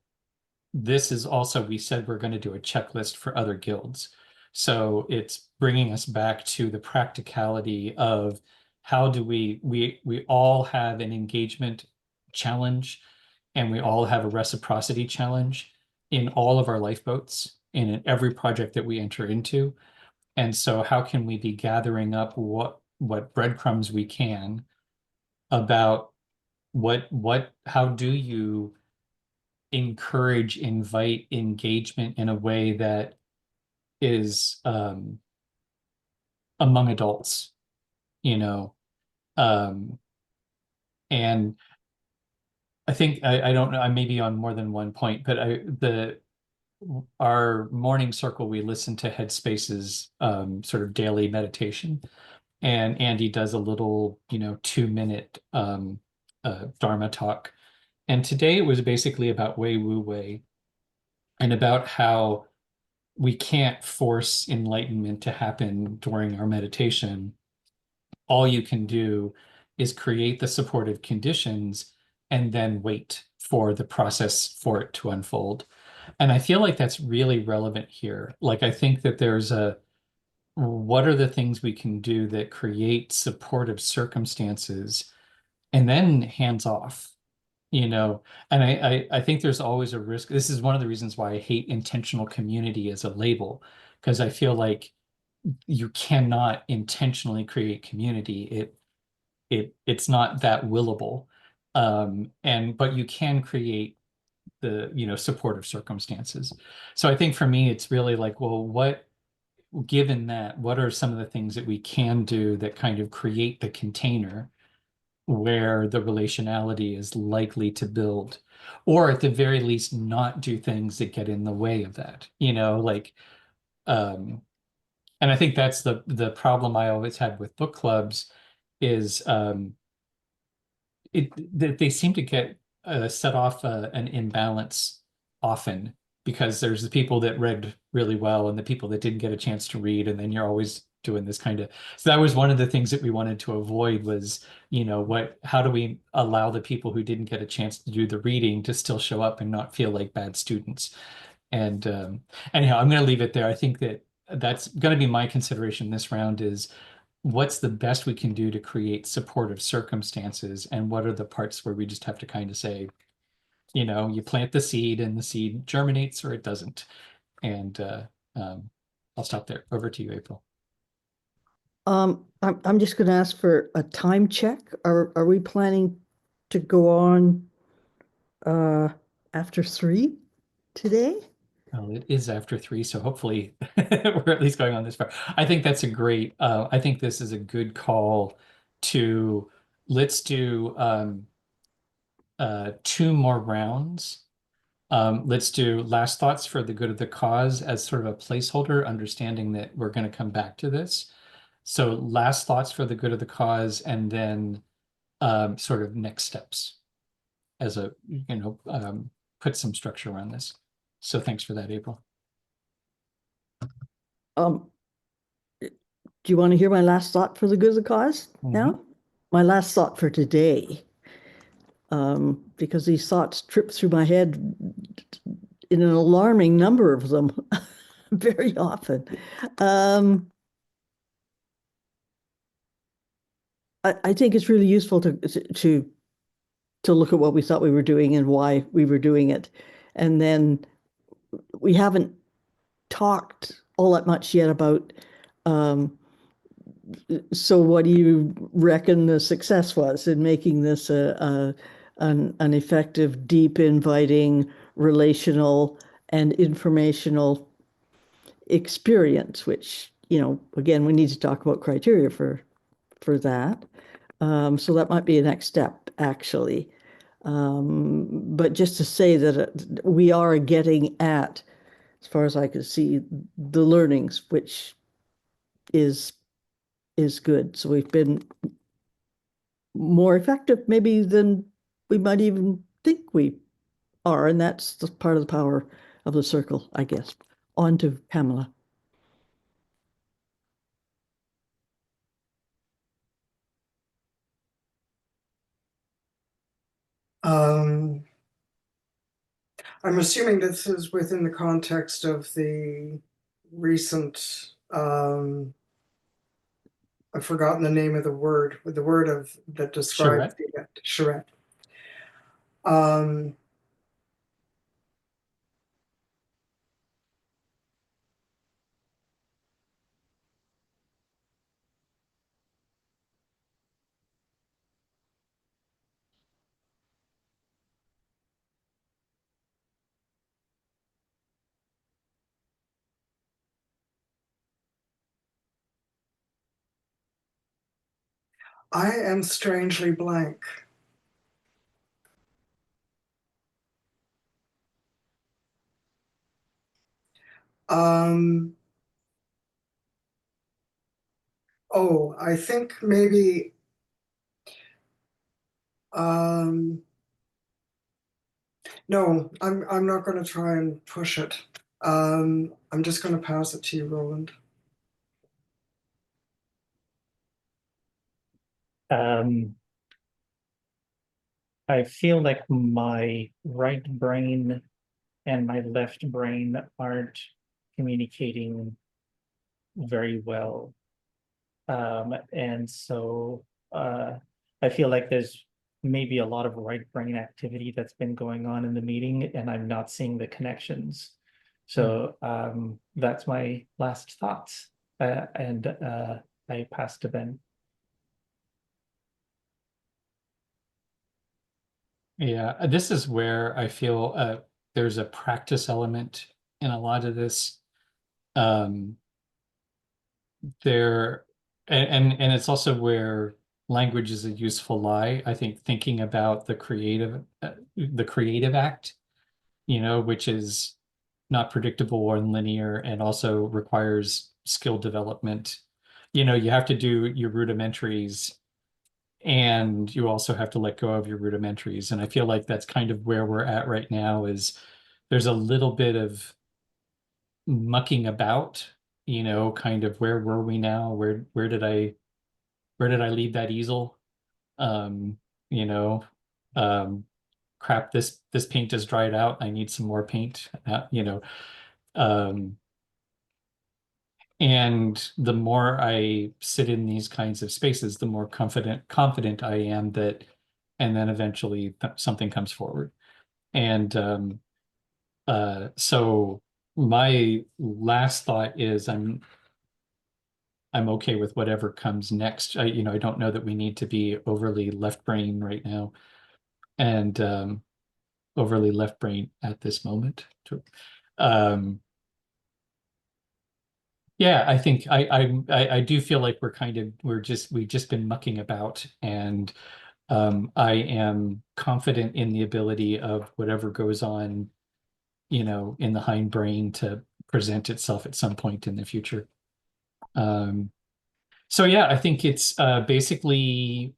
this is also, we said we're going to do a checklist for other guilds. So it's bringing us back to the practicality of how do we all have an engagement challenge, and we all have a reciprocity challenge in all of our lifeboats and in every project that we enter into. And so how can we be gathering up what breadcrumbs we can about how do you invite engagement in a way that is among adults, you know. And I think I don't know, I may be on more than one point, but our morning circle, we listen to Headspace's sort of daily meditation. And Andy does a little, you know, 2-minute Dharma talk. And today it was basically about Wei Wu Wei and about how we can't force enlightenment to happen during our meditation. All you can do is create the supportive conditions and then wait for the process for it to unfold. And I feel like that's really relevant here. Like, I think that what are the things we can do that create supportive circumstances, and then hands off, you know. And I think there's always a risk. This is one of the reasons why I hate intentional community as a label, because I feel like you cannot intentionally create community. It's not that willable. But you can create the, you know, supportive circumstances. So I think for me, it's really like, well, given that, what are some of the things that we can do that kind of create the container where the relationality is likely to build, or at the very least, not do things that get in the way of that, you know, like, and I think that's the problem I always had with book clubs is they seem to get set off an imbalance often, because there's the people that read really well and the people that didn't get a chance to read, and then you're always doing this kind of, so that was one of the things that we wanted to avoid was, how do we allow the people who didn't get a chance to do the reading to still show up and not feel like bad students? And anyhow, I'm going to leave it there. I think that that's going to be my consideration this round is what's the best we can do to create supportive circumstances, and what are the parts where we just have to kind of say, you plant the seed and the seed germinates or it doesn't. And I'll stop there. Over to you, April. I'm just going to ask for a time check. Are we planning to go on after 3 today? Well, it is after 3, so hopefully we're at least going on this far. I think that's a great, I think this is a good call to, let's do 2 more rounds. Let's do last thoughts for the good of the cause as sort of a placeholder, understanding that we're going to come back to this. So last thoughts for the good of the cause, and then sort of next steps as a, put some structure around this. So thanks for that, April. Do you want to hear my last thought for the good of the cause now? My last thought for today, because these thoughts trip through my head in an alarming number of them very often. I think it's really useful to look at what we thought we were doing and why we were doing it. And then we haven't talked all that much yet about, so what do you reckon the success was in making this an effective, deep, inviting, relational, and informational experience, which, again, we need to talk about criteria for that. So that might be a next step, actually. But just to say that we are getting at, as far as I can see, the learnings, which is good. So we've been more effective maybe than we might even think we are, and that's the part of the power of the circle, I guess. On to Pamela. I'm assuming this is within the context of the recent, I've forgotten the name of the word that describes the event, charrette. I am strangely blank. Oh, I think maybe no, I'm not going to try and push it. I'm just going to pass it to you, Roland. I feel like my right brain and my left brain aren't communicating very well. And so I feel like there's maybe a lot of right brain activity that's been going on in the meeting, and I'm not seeing the connections. So that's my last thoughts. And I pass to Ben. Yeah, this is where I feel there's a practice element in a lot of this. There and it's also where language is a useful lie. I think thinking about the creative act, which is not predictable or linear and also requires skill development. You have to do your rudimentaries, and you also have to let go of your rudimentaries. And I feel like that's kind of where we're at right now is there's a little bit of mucking about you know, kind of where were we now? Where did I leave that easel? Um, you know, crap, this paint is dried out. I need some more paint. You know, um, and the more I sit in these kinds of spaces, the more confident I am that, and then eventually something comes forward. And so my last thought is I'm okay with whatever comes next. You know, I don't know that we need to be overly left brain right now, and overly left brain at this moment. Um, yeah, I think I do feel like we've just been mucking about, and I am confident in the ability of whatever goes on, you know, in the hindbrain to present itself at some point in the future. Um, so yeah, I think it's basically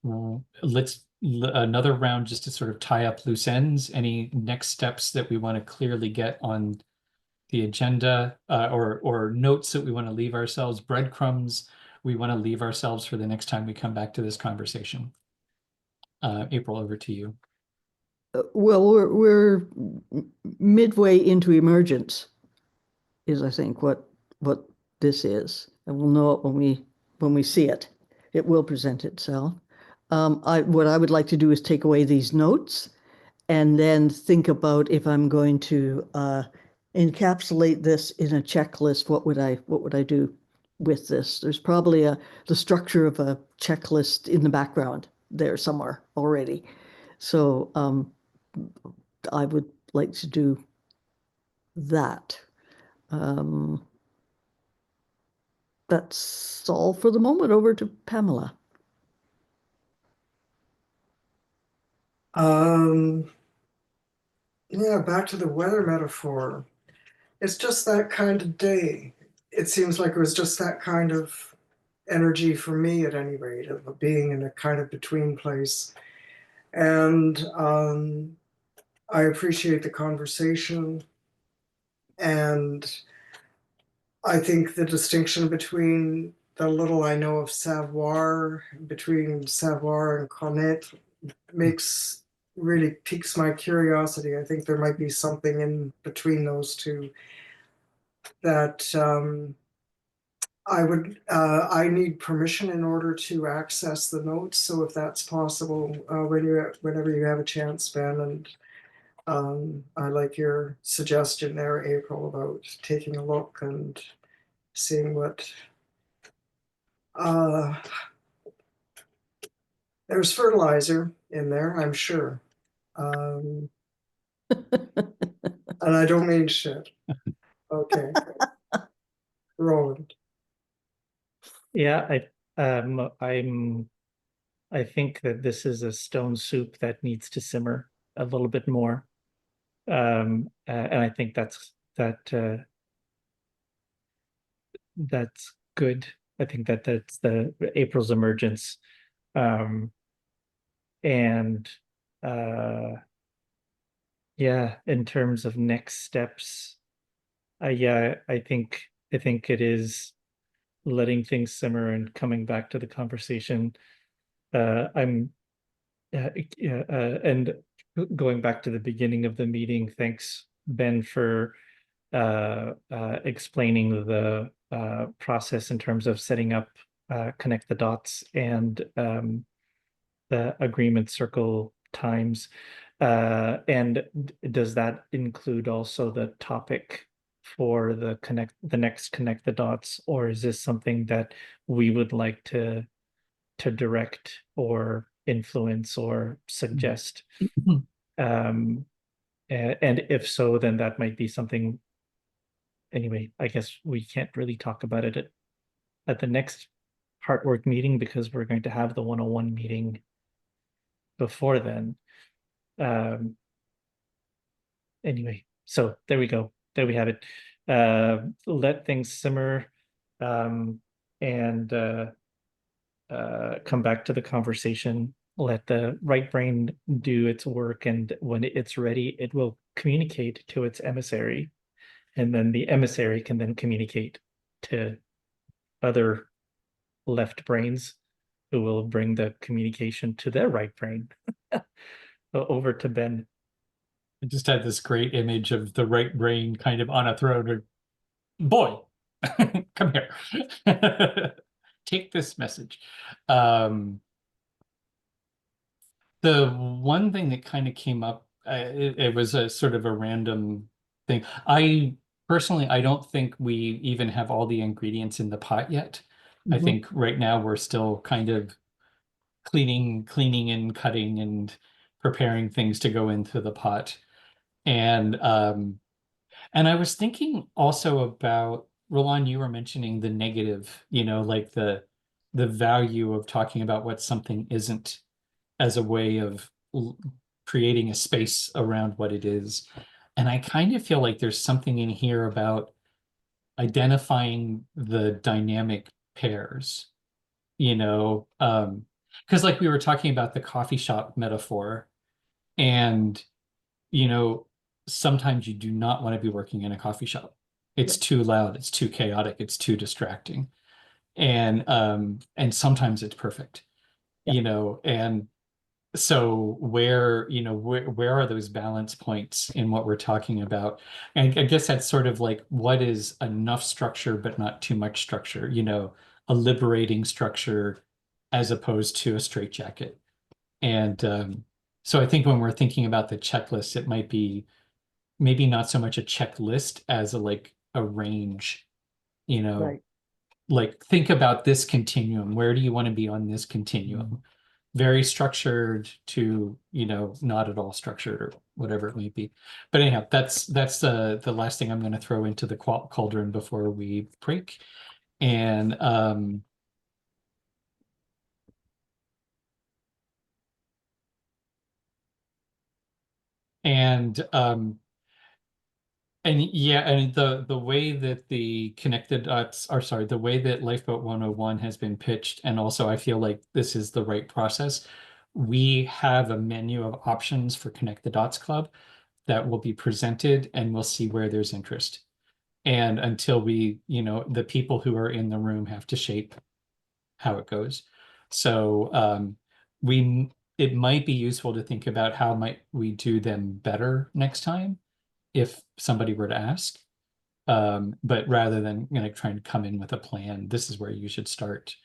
another round just to sort of tie up loose ends. Any next steps that we want to clearly get on the agenda, or notes that we want to leave ourselves, breadcrumbs we want to leave ourselves for the next time we come back to this conversation. April, over to you. Well, we're midway into emergence, is I think what this is, and we'll know it when we see it. It will present itself. What I would like to do is take away these notes and then think about if I'm going to encapsulate this in a checklist. What would I do with this? There's probably the structure of a checklist in the background there somewhere already. So I would like to do that. Um, that's all for the moment. Over to Pamela. Yeah, back to the weather metaphor. It's just that kind of day. It seems like it was just that kind of energy for me, at any rate, of being in a kind of between place. And I appreciate the conversation. And I think the distinction between the little I know of savoir, between savoir and connaître, makes really piques my curiosity. I think there might be something in between those two that I need permission in order to access the notes. So if that's possible, whenever you have a chance, Ben, and I like your suggestion there, April, about taking a look and seeing what. Uh, there's fertilizer in there, I'm sure. And I don't mean shit. Okay. Roland. Yeah, I think that this is a stone soup that needs to simmer a little bit more. And I think that's good. I think that's the April's emergence. Um, and yeah, in terms of next steps, yeah, I think it is letting things simmer and coming back to the conversation. I'm yeah, and going back to the beginning of the meeting, thanks, Ben, for explaining the process in terms of setting up connect the dots and the agreement circle times. And does that include also the topic for the next connect the dots, or is this something that we would like to direct or influence or suggest? And if so, then that might be something. Anyway, I guess we can't really talk about it at the next Heartwork meeting because we're going to have the 101 meeting before then. Anyway, so there we go. There we have it. Let things simmer, and come back to the conversation. Let the right brain do its work, and when it's ready, it will communicate to its emissary, and then the emissary can then communicate to other left brains who will bring the communication to their right brain. Over to Ben. I just had this great image of the right brain kind of on a throne. Or, boy, come here. Take this message. The one thing that kind of came up, it was a sort of a random thing. I personally, I don't think we even have all the ingredients in the pot yet. I Mhm. think right now we're still kind of cleaning and cutting and preparing things to go into the pot. And I was thinking also about, Roland, you were mentioning the negative, like the value of talking about what something isn't as a way of creating a space around what it is. And I kind of feel like there's something in here about identifying the dynamic pairs, because like we were talking about the coffee shop metaphor, and you know, sometimes you do not want to be working in a coffee shop. It's too loud, it's too chaotic, it's too distracting. And sometimes it's perfect, Yeah. and so where are those balance points in what we're talking about? And I guess that's sort of like what is enough structure but not too much structure, a liberating structure as opposed to a straitjacket. And so I think when we're thinking about the checklist, it might be maybe not so much a checklist as a range, you know, Right. like think about this continuum. Where do you want to be on this continuum? Very structured to, not at all structured or whatever it may be. But anyhow, that's the last thing I'm going to throw into the cauldron before we break. And and um and yeah, and the way that the connected dots are, sorry, the way that Lifeboat 101 has been pitched, and also I feel like this is the right process. We have a menu of options for Connect the Dots Club that will be presented, and we'll see where there's interest. And until the people who are in the room have to shape how it goes. So we it might be useful to think about how might we do them better next time if somebody were to ask. But rather than trying to come in with a plan, this is where you should start.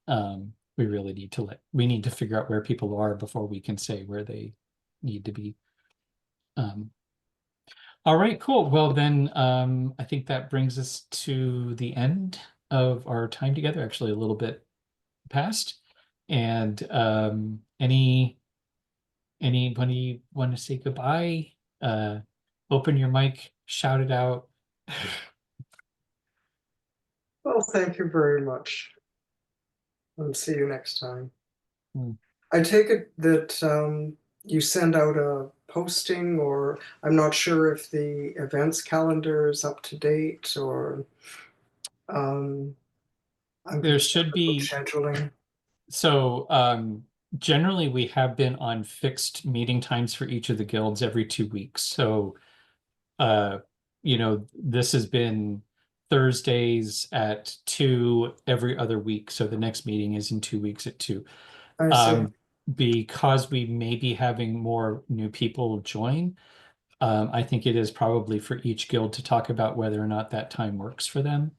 We really we need to figure out where people are before we can say where they need to be. All right, cool. Well, then I think that brings us to the end of our time together, actually a little bit past. And anybody want to say goodbye? Open your mic, shout it out. Well, thank you very much. And see you next time. Hmm. I take it that you send out a posting, or I'm not sure if the events calendar is up to date, or I'm There concerned should about be, scheduling. so generally we have been on fixed meeting times for each of the guilds every 2 weeks. So this has been Thursdays at 2 every other week. So the next meeting is in 2 weeks at 2. I see. Because we may be having more new people join, I think it is probably for each guild to talk about whether or not that time works for them.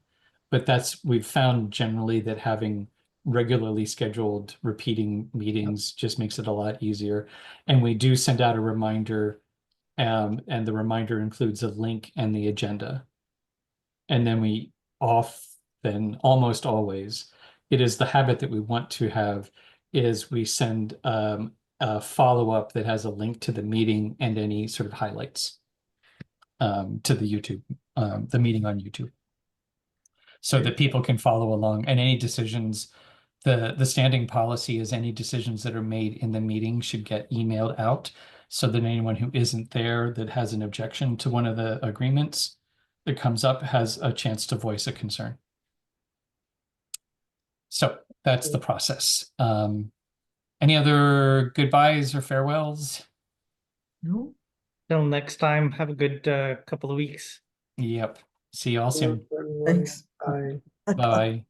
But we've found generally that having regularly scheduled repeating meetings just makes it a lot easier. And we do send out a reminder, and the reminder includes a link and the agenda. And then we often, almost always, it is the habit that we want to have is we send a follow-up that has a link to the meeting and any sort of highlights to the YouTube, the meeting on YouTube, so that people can follow along. And any decisions, the standing policy is any decisions that are made in the meeting should get emailed out, so that anyone who isn't there that has an objection to one of the agreements that comes up has a chance to voice a concern. So that's the process. Any other goodbyes or farewells? No. Till next time, have a good couple of weeks. Yep. See you all soon. Everyone. Thanks. Bye. Bye.